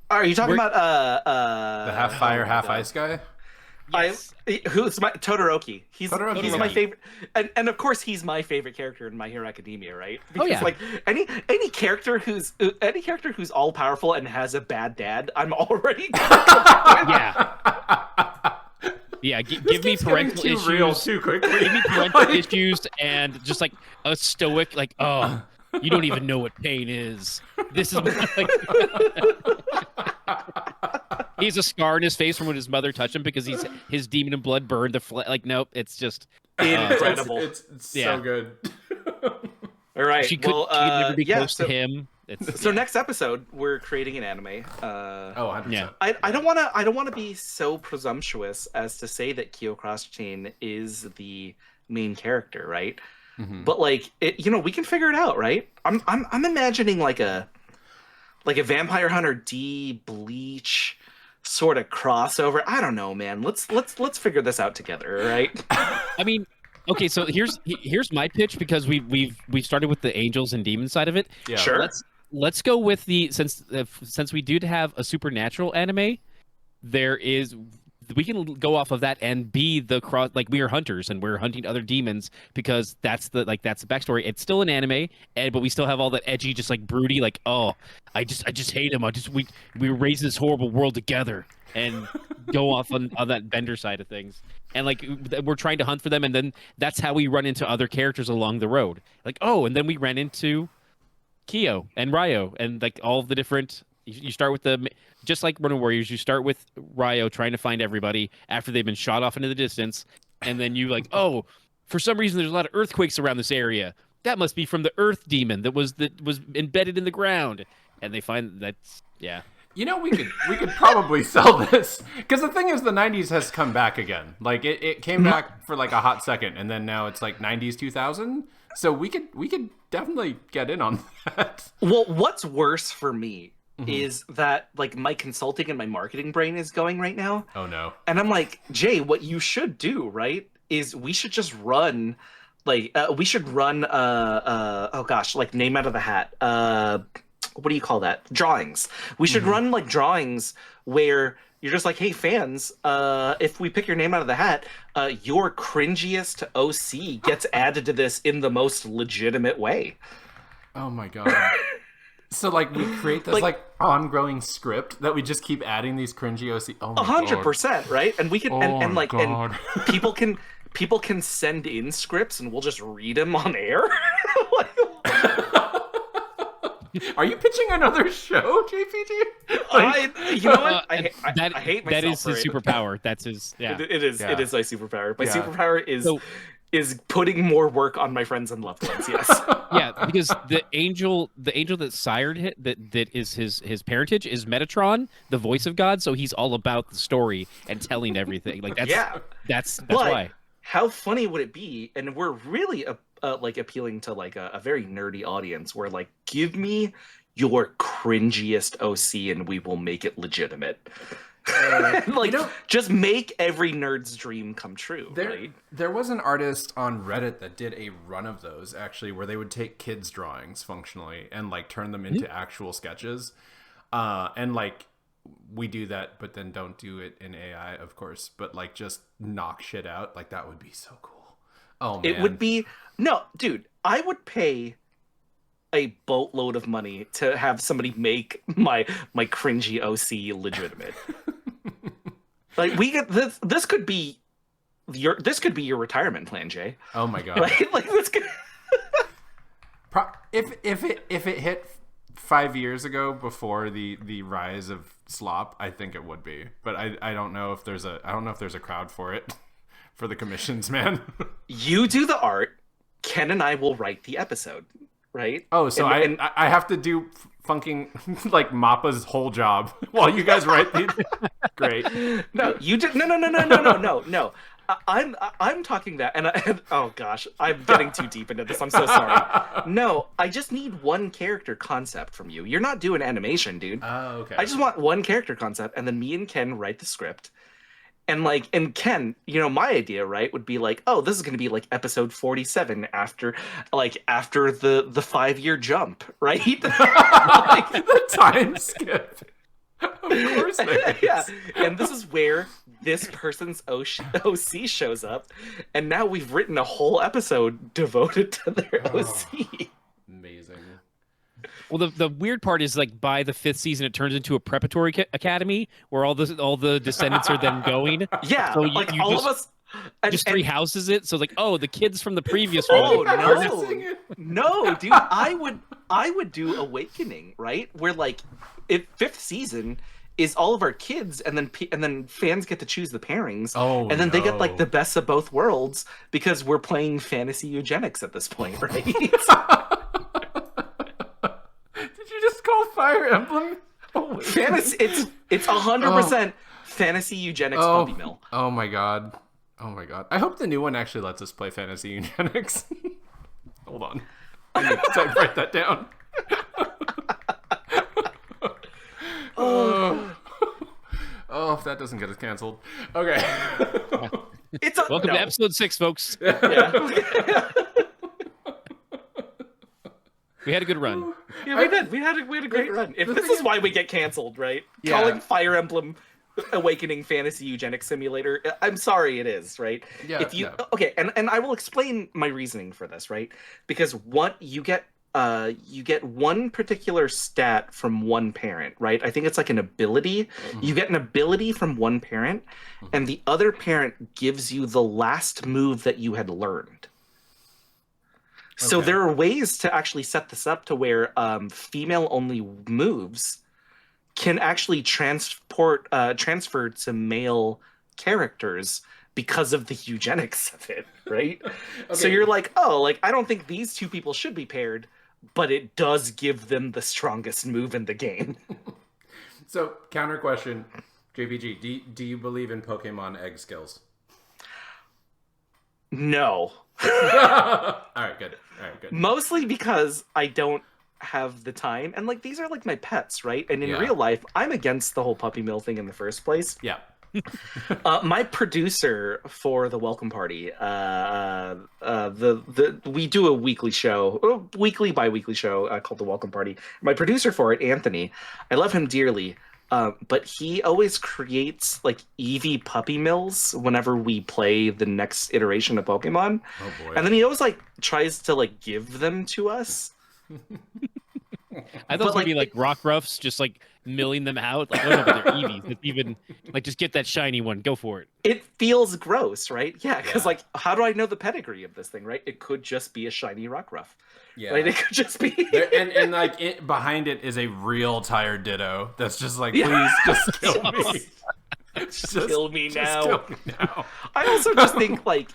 Are you talking about the half fire, half ice guy? Yes. Who's my Todoroki? He's my favorite, and of course he's my favorite character in My Hero Academia, right? Because like any character who's all powerful and has a bad dad, I'm already Yeah, give me parental issues. Real too quickly. Give me parental issues and just like a stoic, like, oh, you don't even know what pain is. This is like... He's a scar in his face from when his mother touched him because his demon and blood burned the like. Nope, it's just incredible. It's so good. All right, she could never be close to him. So next episode, we're creating an anime. 100%. Yeah. I don't want to be so presumptuous as to say that Kyo Cross Chain is the main character, right? Mm-hmm. But like, we can figure it out, right? I'm imagining like a Vampire Hunter D Bleach sort of crossover. I don't know, man. Let's figure this out together, right? I mean. Okay, so here's my pitch because we started with the angels and demon side of it. Yeah. Sure. Let's go with the since we do have a supernatural anime, we can go off of that and be the cross, like we are hunters and we're hunting other demons because that's the backstory. It's still an anime, but we still have all that edgy, just like broody, like, oh, I just hate him. We were raised in this horrible world together, and go off on that Bender side of things. And like we're trying to hunt for them, and then that's how we run into other characters along the road. Like, oh, and then we ran into Kyo and Ryo, and like all of the different. You start with just like Ronin Warriors. You start with Ryo trying to find everybody after they've been shot off into the distance, and then you like, oh, for some reason there's a lot of earthquakes around this area. That must be from the Earth Demon that was embedded in the ground, and they find that's You know, we could probably sell this because the thing is, the '90s has come back again. Like it came back for like a hot second, and then now it's like '90s 2000. So we could definitely get in on that. Well, what's worse for me is that like my consulting and my marketing brain is going right now. Oh no! And I'm like, Jay, what you should do, right, is we should just run, like oh gosh, like name out of the hat. What do you call that? Drawings. We should run like drawings where you're just like, hey fans, if we pick your name out of the hat, your cringiest OC gets added to this in the most legitimate way. Oh my god. So like we create this like ongoing script that we just keep adding these cringy OC. Oh my 100%, right? And we can and God. and people can send in scripts and we'll just read them on air. Are you pitching another show, JPG? You know what? I hate myself. That is for his it. superpower. That's his. Yeah. It is my superpower. My superpower is putting more work on my friends and loved ones. Yes. Yeah, because the angel that sired it, that is his parentage is Metatron, the voice of God. So he's all about the story and telling everything. Like that's why. How funny would it be? And we're really like appealing to like a very nerdy audience where like give me your cringiest OC and we will make it legitimate. Like, just make every nerd's dream come true, right? There was an artist on Reddit that did a run of those, actually, where they would take kids' drawings functionally and, like, turn them into actual sketches. And, like, we do that, but then don't do it in AI, of course. But, like, just knock shit out. Like, that would be so cool. Oh, man. It would be... No, dude, I would pay a boatload of money to have somebody make my cringy OC legitimate. Like, we get this. This could be your retirement plan, Jay. Oh my god! Right? Like this could... if it hit 5 years ago before the rise of slop, I think it would be. But I don't know if there's a crowd for it, for the commissions, man. You do the art. Ken and I will write the episode, right? Oh, so I have to do funking like Mappa's whole job while you guys write the... Great. No, you did no. I'm talking that, and oh gosh, I'm getting too deep into this. I'm so sorry. No, I just need one character concept from you. You're not doing animation, dude. Oh, okay. I just want one character concept, and then me and Ken write the script. And Ken, you know, my idea, right, would be like, oh, this is going to be like episode 47 after the 5-year jump, right? Like, the time skip. Of course there is. Yeah, and this is where this person's OC shows up, and now we've written a whole episode devoted to their OC. Amazing. Well, the weird part is like by the 5th season, it turns into a preparatory academy where all the descendants are then going. Yeah, so like all of us. Just 3 houses it, so like, oh, the kids from the previous one. Oh no, dude! I would do Awakening, right? Where like, 5th season is all of our kids, and then fans get to choose the pairings. Oh, and then they get like the best of both worlds because we're playing fantasy eugenics at this point, right? Did you just call Fire Emblem? Oh, fantasy. It's 100% fantasy eugenics puppy mill. Oh my god. Oh my god. I hope the new one actually lets us play fantasy eugenics. Hold on. I need to write that down. Oh, if that doesn't get us canceled. Okay. Welcome to episode 6, folks. Yeah. We had a good run. Yeah, we did. We had a great run. If this is why we get canceled, right? Yeah. Calling Fire Emblem Awakening Fantasy Eugenics Simulator. I'm sorry, it is, right? Yeah. If you okay, and I will explain my reasoning for this, right? Because you get one particular stat from one parent, right? I think it's like an ability. Mm-hmm. You get an ability from one parent, and the other parent gives you the last move that you had learned. So there are ways to actually set this up to where female-only moves can actually transfer to male characters because of the eugenics of it, right? So you're like, oh, like I don't think these two people should be paired, but it does give them the strongest move in the game. So, counter question, JPG, do you believe in Pokemon egg skills? No. All right, good. Mostly because I don't have the time, and like these are like my pets, right? And in real life, I'm against the whole puppy mill thing in the first place. Yeah. My producer for the welcome party, we do a weekly show, bi-weekly show called the Welcome Party. My producer for it, Anthony, I love him dearly, but he always creates like Eevee puppy mills whenever we play the next iteration of Pokemon. Oh boy! And then he always like tries to like give them to us. I thought it was gonna be like rock roughs, just like milling them out. Like, I don't know if they're Eevees. It's even like just get that shiny one, go for it. It feels gross, right? Yeah, because like, how do I know the pedigree of this thing, right? It could just be a shiny rock rough. Yeah, right? It could just be. and like behind it is a real tired Ditto that's just like, please just kill me. Just kill me now. Kill me now. I also just think like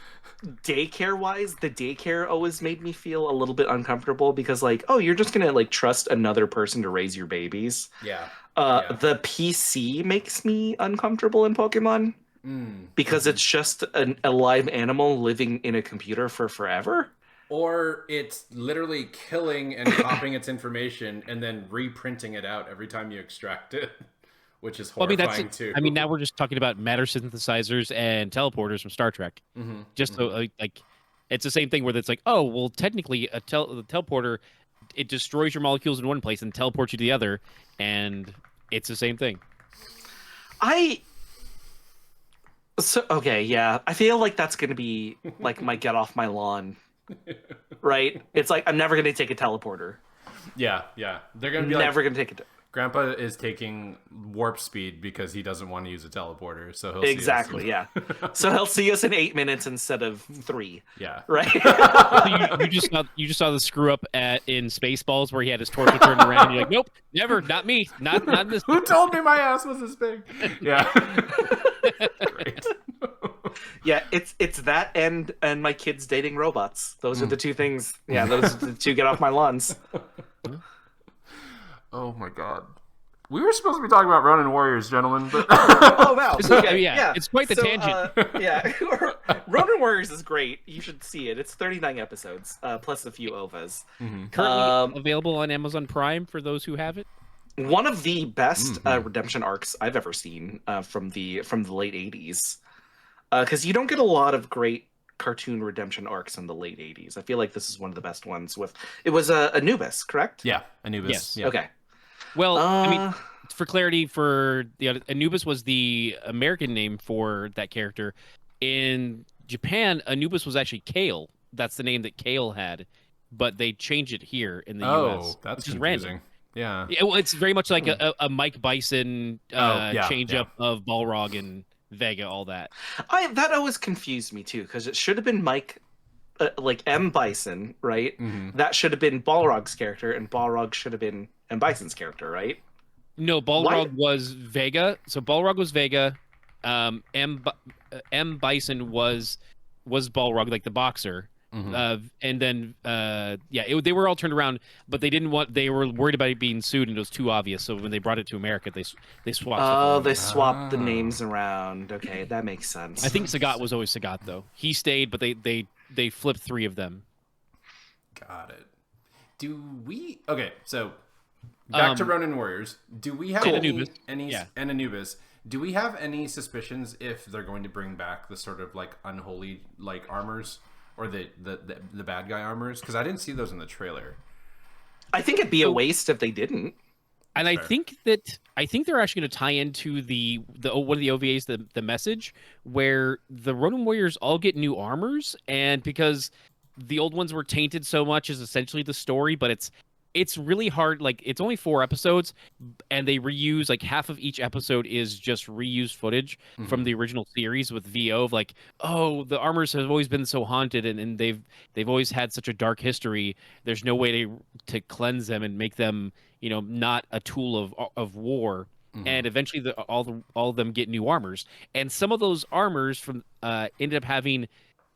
daycare wise, the daycare always made me feel a little bit uncomfortable because like, oh, you're just gonna like trust another person to raise your babies. Yeah. The PC makes me uncomfortable in Pokemon because it's just a live animal living in a computer for forever. or it's literally killing and copying its information and then reprinting it out every time you extract it, which is horrifying too. I mean, now we're just talking about matter synthesizers and teleporters from Star Trek. Just so like, it's the same thing where it's like, oh, well, technically, the teleporter, it destroys your molecules in one place and teleports you to the other, and it's the same thing. Okay, yeah. I feel like that's gonna be like my get off my lawn, right? It's like I'm never gonna take a teleporter. Yeah. They're gonna be never gonna take it. Grandpa is taking warp speed because he doesn't want to use a teleporter, so he'll Exactly, see us. Yeah. So he'll see us in 8 minutes instead of 3. Yeah. Right. you just saw the screw up in Spaceballs where he had his torso turned around. And you're like, nope, never, not me, not this. Who told me my ass was this big? Yeah. Great. Yeah, it's that and my kids dating robots. Those are the two things. Yeah, those are the two get off my lawns. Oh my god. We were supposed to be talking about Ronin Warriors, gentlemen, but Oh wow. Okay, yeah, it's quite the tangent. Yeah. Ronin Warriors is great. You should see it. It's 39 episodes, plus a few OVAs. Currently available on Amazon Prime for those who have it. One of the best redemption arcs I've ever seen from the late 80s. Because you don't get a lot of great cartoon redemption arcs in the late 80s. I feel like this is one of the best ones. It was Anubis, correct? Yeah, Anubis. Yes. Yeah. Okay. Well, I mean, for clarity, Anubis was the American name for that character. In Japan, Anubis was actually Kale. That's the name that Kale had, but they changed it here in the U.S. Oh, that's which is confusing. random. Yeah. Well, it's very much like a Mike Bison change up of Balrog and Vega, all that. That always confused me too, because it should have been Mike, like M. Bison, right? That should have been Balrog's character, and Balrog should have been M. Bison's character, right? No, Balrog was Vega. So Balrog was Vega. M. Bison was Balrog, like the boxer. And then they were all turned around, but they didn't want. They were worried about it being sued, and it was too obvious. So when they brought it to America, they swapped. Oh, they swapped the names around. Okay, that makes sense. I think Sagat was always Sagat though. He stayed, but they flipped 3 of them. Got it. Okay, so back to Ronin Warriors. Do we have any and Anubis? Do we have any suspicions if they're going to bring back the sort of like unholy like armors or the bad guy armors? Because I didn't see those in the trailer. I think it'd be a waste if they didn't. And I think they're actually going to tie into the one of the OVAs, the message where the Ronin Warriors all get new armors, and because the old ones were tainted so much is essentially the story, but it's really hard. Like, it's only 4 episodes, and they reuse like half of each episode is just reused footage from the original series with VO of like, oh, the armors have always been so haunted, and they've always had such a dark history. There's no way to cleanse them and make them, not a tool of war. And eventually, all of them get new armors, and some of those armors from ended up having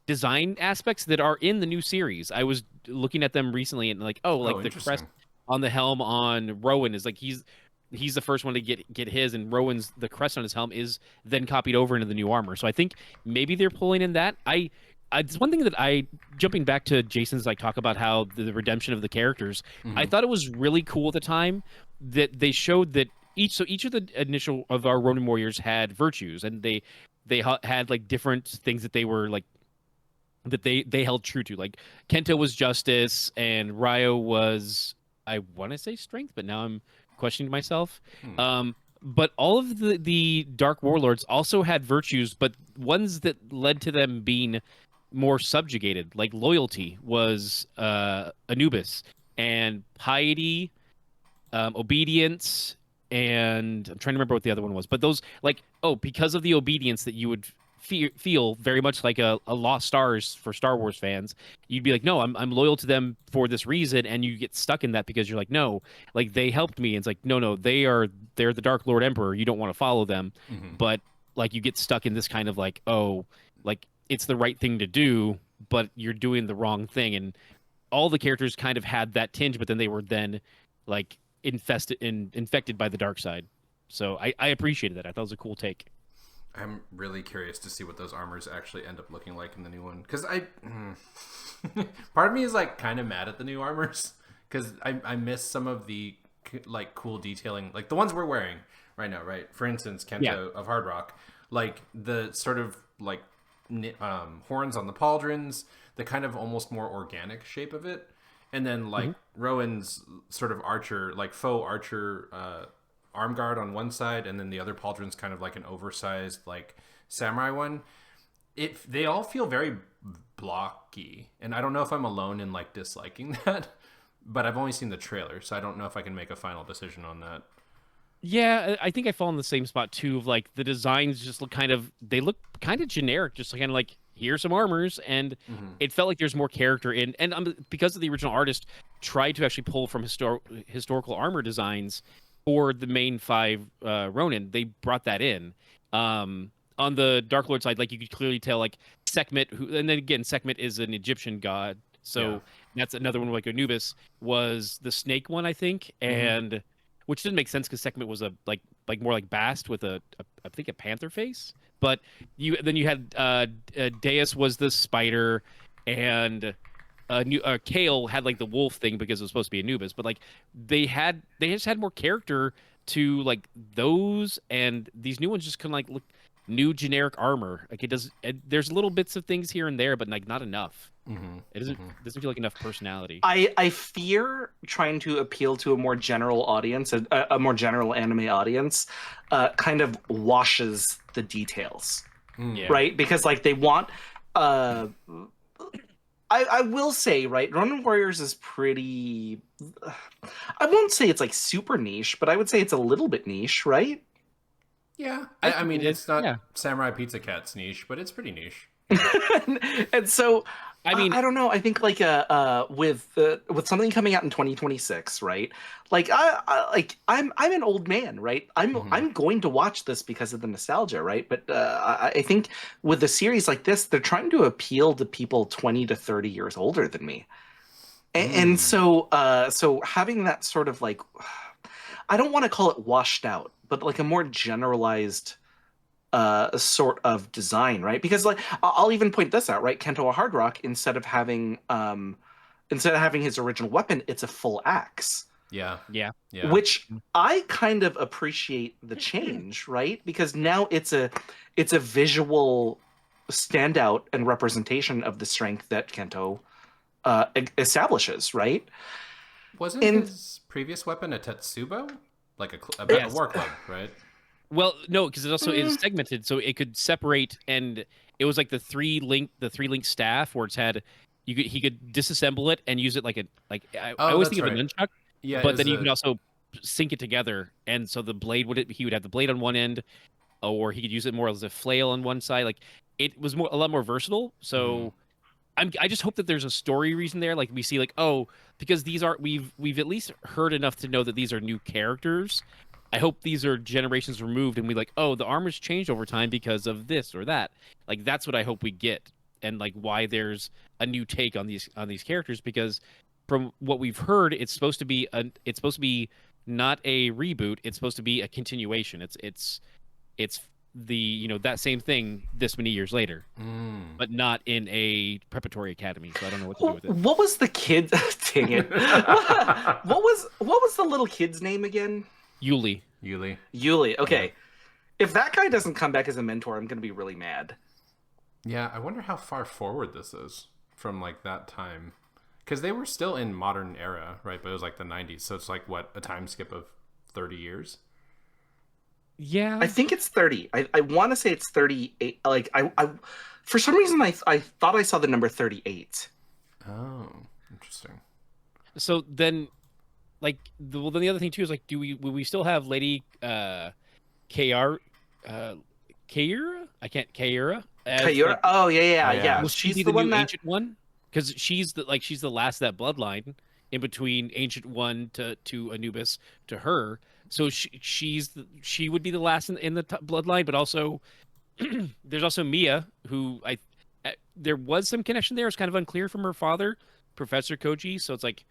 design aspects that are in the new series. I was looking at them recently and like, the crest on the helm on Rowan is like he's the first one to get his, and Rowan's the crest on his helm is then copied over into the new armor. So I think maybe they're pulling in that. It's one thing that jumping back to Jason's like talk about how the redemption of the characters. I thought it was really cool at the time that they showed that each of the initial of our Ronin Warriors had virtues, and they had like different things that they were like that they held true to. Like Kento was justice, and Ryo was, I want to say, strength, but now I'm questioning myself. But all of the Dark Warlords also had virtues, but ones that led to them being more subjugated. Like loyalty was Anubis, and piety, obedience, and I'm trying to remember what the other one was. But those, like, because of the obedience that you would feel very much like a Lost Stars for Star Wars fans, you'd be like, no, I'm loyal to them for this reason, and you get stuck in that because you're like, no, like they helped me. And it's like, no, they're the Dark Lord Emperor. You don't want to follow them, but like you get stuck in this kind of like, like it's the right thing to do, but you're doing the wrong thing. And all the characters kind of had that tinge, but then they were then like infected by the dark side. So I appreciated that. I thought it was a cool take. I'm really curious to see what those armors actually end up looking like in the new one. Because part of me is like kind of mad at the new armors because I miss some of the like cool detailing, like the ones we're wearing right now, right? For instance, Kento of Hard Rock, like the sort of like horns on the pauldrons, the kind of almost more organic shape of it, and then like Rowan's sort of archer, like faux archer arm guard on one side, and then the other pauldron's kind of like an oversized like samurai one. They all feel very blocky, and I don't know if I'm alone in like disliking that, but I've only seen the trailer, so I don't know if I can make a final decision on that. Yeah, I think I fall in the same spot too. Of like the designs just look kind of generic, just kind of like here's some armors, and it felt like there's more character in. And because of the original artist tried to actually pull from historical armor designs for the main 5 Ronin, they brought that in. On the Dark Lord side, like you could clearly tell, like Sekhmet, and then again, Sekhmet is an Egyptian god, so that's another one. Like Anubis was the snake one, I think, and which didn't make sense because Sekhmet was a like more like Bast with I think a panther face. But you had Deus was the spider, and Kale had like the wolf thing because it was supposed to be Anubis. But like they just had more character to like those, and these new ones just kind of like look new generic armor. Like there's little bits of things here and there, but like not enough. It doesn't feel like enough personality. I fear trying to appeal to a more general audience, a more general anime audience, kind of washes the details, right? Because like they want. I will say, right, Ronin Warriors is pretty. I won't say it's like super niche, but I would say it's a little bit niche, right? Yeah, I mean it's not Samurai Pizza Cat's niche, but it's pretty niche. And so I mean, I don't know. I think like with something coming out in 2026, right? Like I'm an old man, right? I'm going to watch this because of the nostalgia, right? But I think with a series like this, they're trying to appeal to people 20 to 30 years older than me, and so having that sort of like, I don't want to call it washed out, but like a more generalized sort of design, right? Because like I'll even point this out, right? Kento a Hard Rock, instead of having his original weapon, it's a full axe. Yeah. Which I kind of appreciate the change, right? Because now it's a visual standout and representation of the strength that Kento establishes, right? Wasn't his previous weapon a Tetsubo? Like a war club, right? Well, no, because it also is segmented, so it could separate, and it was like the three link staff where he could disassemble it and use it I always think of a nunchuck, but then you could also sync it together, and so the blade he would have the blade on one end, or he could use it more as a flail on one side. Like it was a lot more versatile. So I just hope that there's a story reason there. Like we see because we've at least heard enough to know that these are new characters. I hope these are generations removed and we the armor's changed over time because of this or that. Like that's what I hope we get, and like why there's a new take on these characters, because from what we've heard, it's supposed to be not a reboot, it's supposed to be a continuation. It's the that same thing this many years later, but not in a preparatory academy. So I don't know what to do with it. What was the kid? Dang it! What was the little kid's name again? Yuli. Okay. Yeah. If that guy doesn't come back as a mentor, I'm going to be really mad. Yeah, I wonder how far forward this is from like that time. Because they were still in modern era, right? But it was like the 90s. So it's like, what, a time skip of 30 years? Yeah. I think it's 30. I want to say it's 38. Like, I for some reason, I thought I saw the number 38. Oh, interesting. So then... then the other thing too is will we still have Lady Kaira? Kaira? I can't Kaira. Kaira? Oh yeah. Will she be the new ancient one? Because she's the last of that bloodline in between Ancient One to Anubis to her. So she would be the last in the bloodline, but also there's also Mia, who there was some connection there. It's kind of unclear from her father, Professor Koji. So it's like,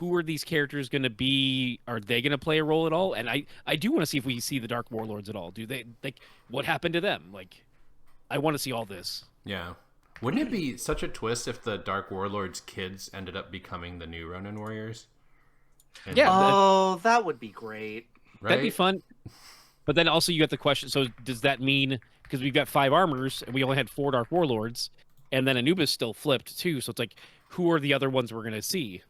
who are these characters going to be? Are they going to play a role at all? And I do want to see if we see the Dark Warlords at all. Do they, like, what happened to them? Like, I want to see all this. Yeah. Wouldn't it be such a twist if the Dark Warlords' kids ended up becoming the new Ronin Warriors? And, Yeah. Oh, that would be great. right? That'd be fun. But then also you got the question, so does that mean, because we've got 5 armors and we only had 4 Dark Warlords, and then Anubis still flipped too, so it's like, who are the other ones we're going to see?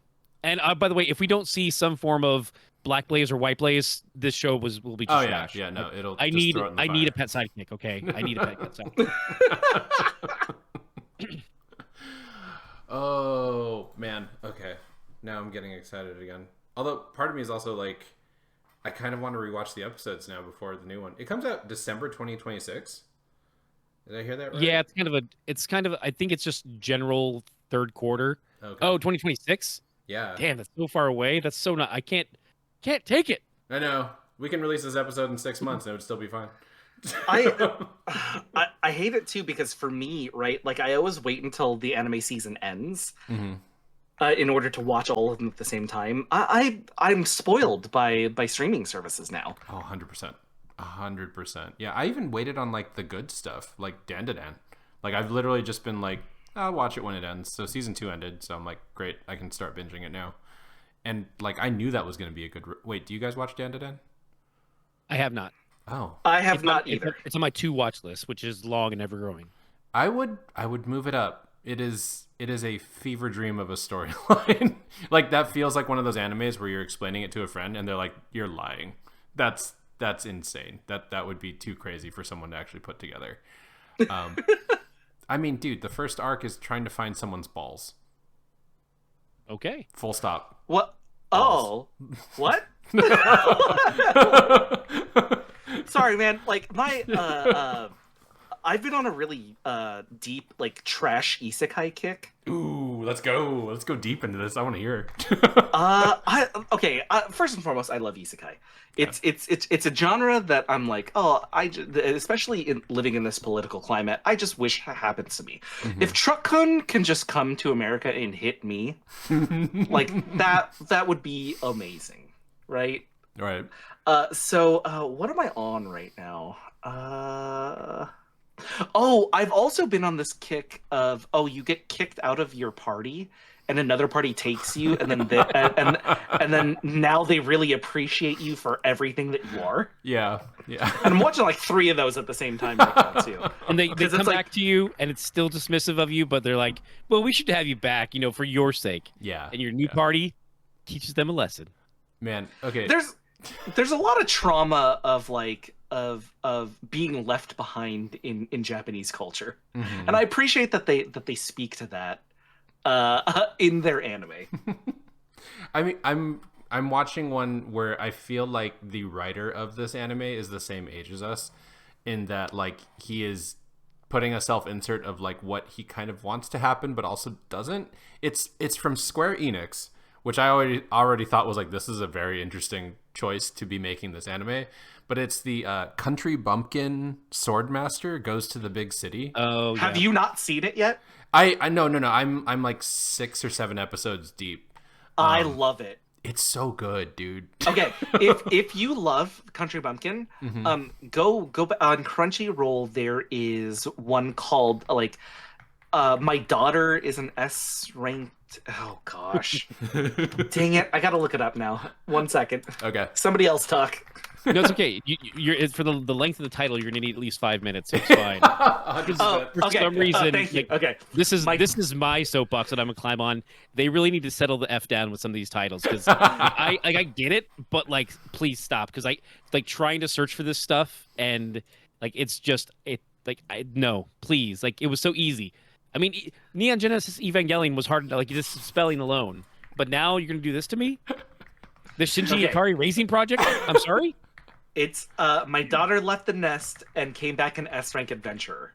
And by the way, if we don't see some form of Black Blaze or White Blaze, this show will be just trash. Yeah, no, it'll. I just need throw it in the I need a fire. pet sidekick, okay? I need a pet sidekick. Oh man, okay. Now I'm getting excited again. Although part of me is also like, I kind of want to rewatch the episodes now before the new one. It comes out December 2026. Did I hear that right? Yeah, it's kind of I think it's just general third quarter. Okay. Oh, 2026? Yeah. Damn, that's so far away. That's so not I can't take it. I know. We can release this episode in 6 months and it would still be fine. I hate it too because for me, right, like I always wait until the anime season ends in order to watch all of them at the same time. I'm spoiled by streaming services now. Oh, 100%. 100%. Yeah, I even waited on like the good stuff, like Dandadan. Like I've literally just been like, I'll watch it when it ends. So season 2 ended, so I'm like, great, I can start binging it now. And like I knew that was going to be a good. Wait, do you guys watch Dandadan? I have not. Oh, I have not either. It's on my to watch list, which is long and ever growing. I would move it up. It is a fever dream of a storyline. Like that feels like one of those animes where you're explaining it to a friend and they're like, "You're lying." That's insane. That would be too crazy for someone to actually put together. I mean, dude, the first arc is trying to find someone's balls. Okay. Full stop. What? Balls. Oh, what? Sorry, man. Like my I've been on a really deep like trash isekai kick. Ooh, let's go. Let's go deep into this. I want to hear. First and foremost, I love isekai. It's a genre that I'm like, especially in living in this political climate, I just wish happens to me. If Truck-kun can just come to America and hit me, like that would be amazing, right? Right. So what am I on right now? I've also been on this kick of you get kicked out of your party and another party takes you, and then and then now they really appreciate you for everything that you are. Yeah. And I'm watching like 3 of those at the same time right now too. And they come it's back to you, and it's still dismissive of you, but they're like, "Well, we should have you back, for your sake." Yeah. And your new party teaches them a lesson. Man, okay. There's a lot of trauma of like of being left behind in Japanese culture, and I appreciate that they speak to that in their anime. I mean, I'm watching one where I feel like the writer of this anime is the same age as us, in that like he is putting a self-insert of like what he kind of wants to happen, but also doesn't. It's from Square Enix, which I already thought was like, this is a very interesting choice to be making this anime. But it's the Country Bumpkin Swordmaster Goes to the Big City. Oh, yeah. Have you not seen it yet? I no. I'm like 6 or 7 episodes deep. I love it. It's so good, dude. Okay, if you love Country Bumpkin, go on Crunchyroll. There is one called like My Daughter is an S ranked. Oh gosh, dang it! I gotta look it up now. 1 second. Okay. Somebody else talk. No, it's okay. It's for the length of the title. You're gonna need at least 5 minutes. So it's fine. For some reason, thank you. Okay, this is my soapbox that I'm gonna climb on. They really need to settle the F down with some of these titles because I get it, but like, please stop because I like trying to search for this stuff and like it's just no, please, like it was so easy. I mean, Neon Genesis Evangelion was hard, like just spelling alone. But now you're gonna do this to me? The Shinji Ikari Racing Project? I'm sorry? It's My Daughter Left the Nest and Came Back an S rank adventurer.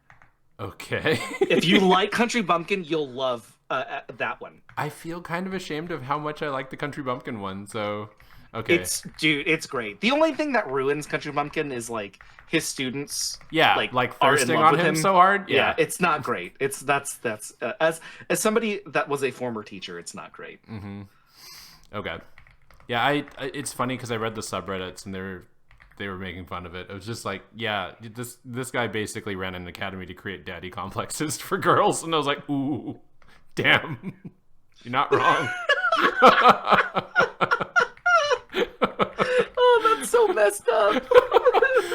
Okay. If you like Country Bumpkin, you'll love that one. I feel kind of ashamed of how much I like the Country Bumpkin one, so okay. It's great. The only thing that ruins Country Bumpkin is like his students. Yeah, like thirsting on him so hard. Yeah, it's not great. That's as somebody that was a former teacher, it's not great. Okay. Yeah, it's funny because I read the subreddits and they were making fun of it. It was just like, yeah, this guy basically ran an academy to create daddy complexes for girls, and I was like, ooh, damn, you're not wrong. Oh, that's so messed up.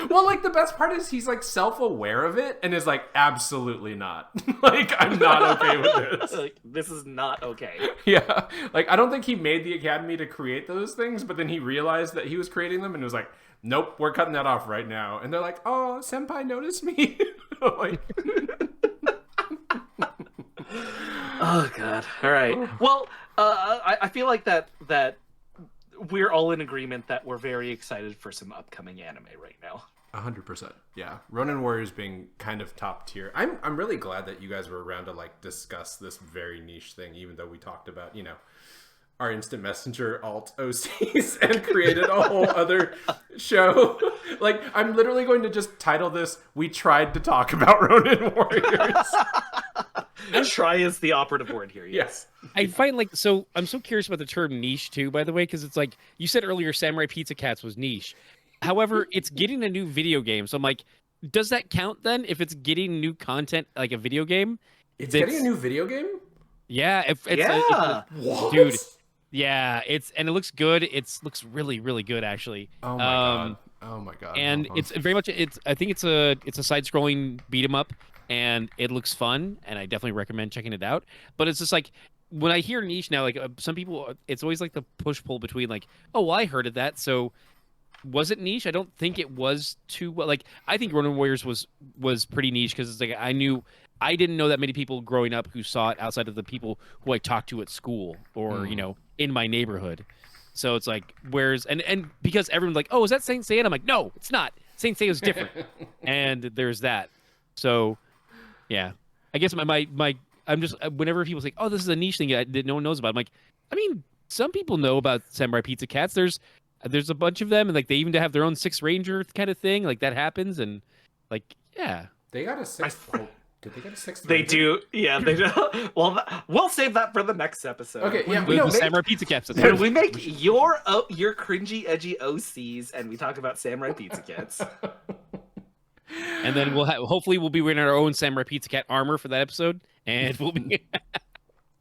Well, like, the best part is he's like self-aware of it and is like, absolutely not. Like, I'm not okay with this. Like, this is not okay. Yeah, like, I don't think he made the academy to create those things, but then he realized that he was creating them and was like, nope, we're cutting that off right now. And they're like, oh, senpai noticed me. Like, oh god. All right. Well, I feel like that we're all in agreement that we're very excited for some upcoming anime right now. 100%. Yeah, Ronin Warriors being kind of top tier. I'm really glad that you guys were around to like discuss this very niche thing, even though we talked about, you know, our instant messenger alt OCs and created a whole other show. Like, I'm literally going to just title this, "We tried to talk about Ronin Warriors." Try is the operative word here. Yes. I find like so. I'm so curious about the term niche too. By the way, because it's like you said earlier, Samurai Pizza Cats was niche. However, it's getting a new video game, so I'm like, does that count then? If it's getting new content like a video game, It's getting a new video game? yeah. If it's Yeah. What? dude, yeah, it looks good. It looks really really good actually. Oh my god. Oh my god. And it's very much I think it's a side scrolling beat 'em up, and it looks fun, and I definitely recommend checking it out. But it's just like when I hear niche now, like some people, it's always like the push pull between like, oh, well, I heard of that, so was it niche? I don't think it was too well. Like, I think Ronin Warriors was pretty niche because it's like I didn't know that many people growing up who saw it outside of the people who I talked to at school or you know, in my neighborhood. So it's like, where's and because everyone's like, oh, is that Saint Seiya? I'm like, no, it's not. Saint Seiya is different, and there's that. So yeah, I guess my I'm just whenever people say, oh, this is a niche thing that no one knows about, I'm like, I mean, some people know about Samurai Pizza Cats. There's a bunch of them, and like they even have their own Six Ranger kind of thing. Like that happens, and like yeah, They got a sixth. Did they get a sixth? They rating? do. Yeah, they do. Well, we'll save that for the next episode. Okay, yeah, the Samurai Pizza Cats. When we make your cringy, edgy OCs, and we talk about Samurai Pizza Cats. And then hopefully we'll be wearing our own Samurai Pizza Cat armor for that episode, and we'll be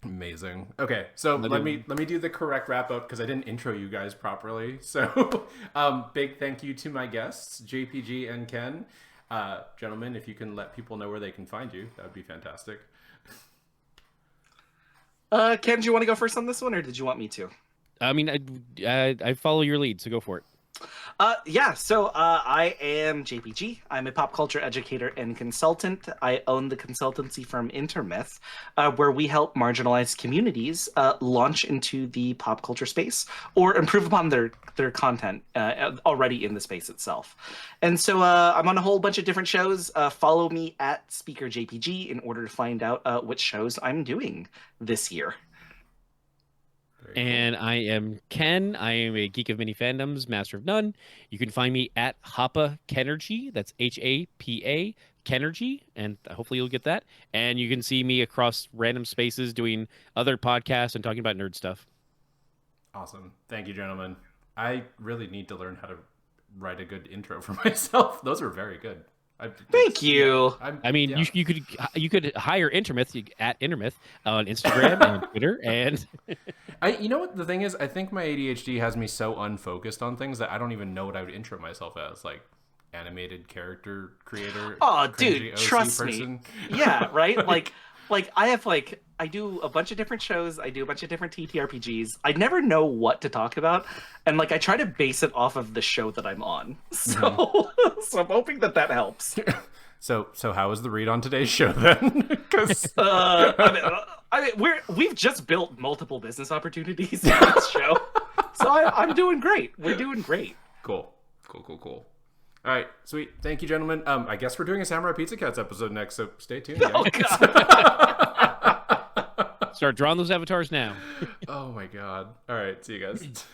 amazing. Okay, so let me do the correct wrap up because I didn't intro you guys properly. So, big thank you to my guests, JPG and Ken. Gentlemen, if you can let people know where they can find you, that would be fantastic. Ken, do you want to go first on this one, or did you want me to? I mean, I follow your lead, so go for it. Yeah, so I am JPG. I'm a pop culture educator and consultant. I own the consultancy firm Intermyth, where we help marginalized communities launch into the pop culture space or improve upon their content already in the space itself. And so I'm on a whole bunch of different shows. Follow me at SpeakerJPG in order to find out which shows I'm doing this year. And I am Ken. I am a geek of many fandoms, master of none. You can find me at HapaKenergy. That's HAPA Kenergy, and hopefully you'll get that. And you can see me across random spaces doing other podcasts and talking about nerd stuff. Awesome. Thank you, gentlemen. I really need to learn how to write a good intro for myself. Those were very good. Thank you. I mean, yeah. you could hire Intermyth at Intermyth on Instagram and Twitter, and you know what the thing is? I think my ADHD has me so unfocused on things that I don't even know what I would intro myself as, like animated character creator. Oh, dude, trust me. Yeah, right. Like I do a bunch of different shows. I do a bunch of different TTRPGs. I never know what to talk about, and like I try to base it off of the show that I'm on. So, so I'm hoping that helps. So how was the read on today's show then? Because I mean, we've just built multiple business opportunities in this show, so I'm doing great. We're doing great. Cool. All right, sweet. Thank you, gentlemen. I guess we're doing a Samurai Pizza Cats episode next, so stay tuned. Oh God. Start drawing those avatars now. Oh my god. All right, see you guys.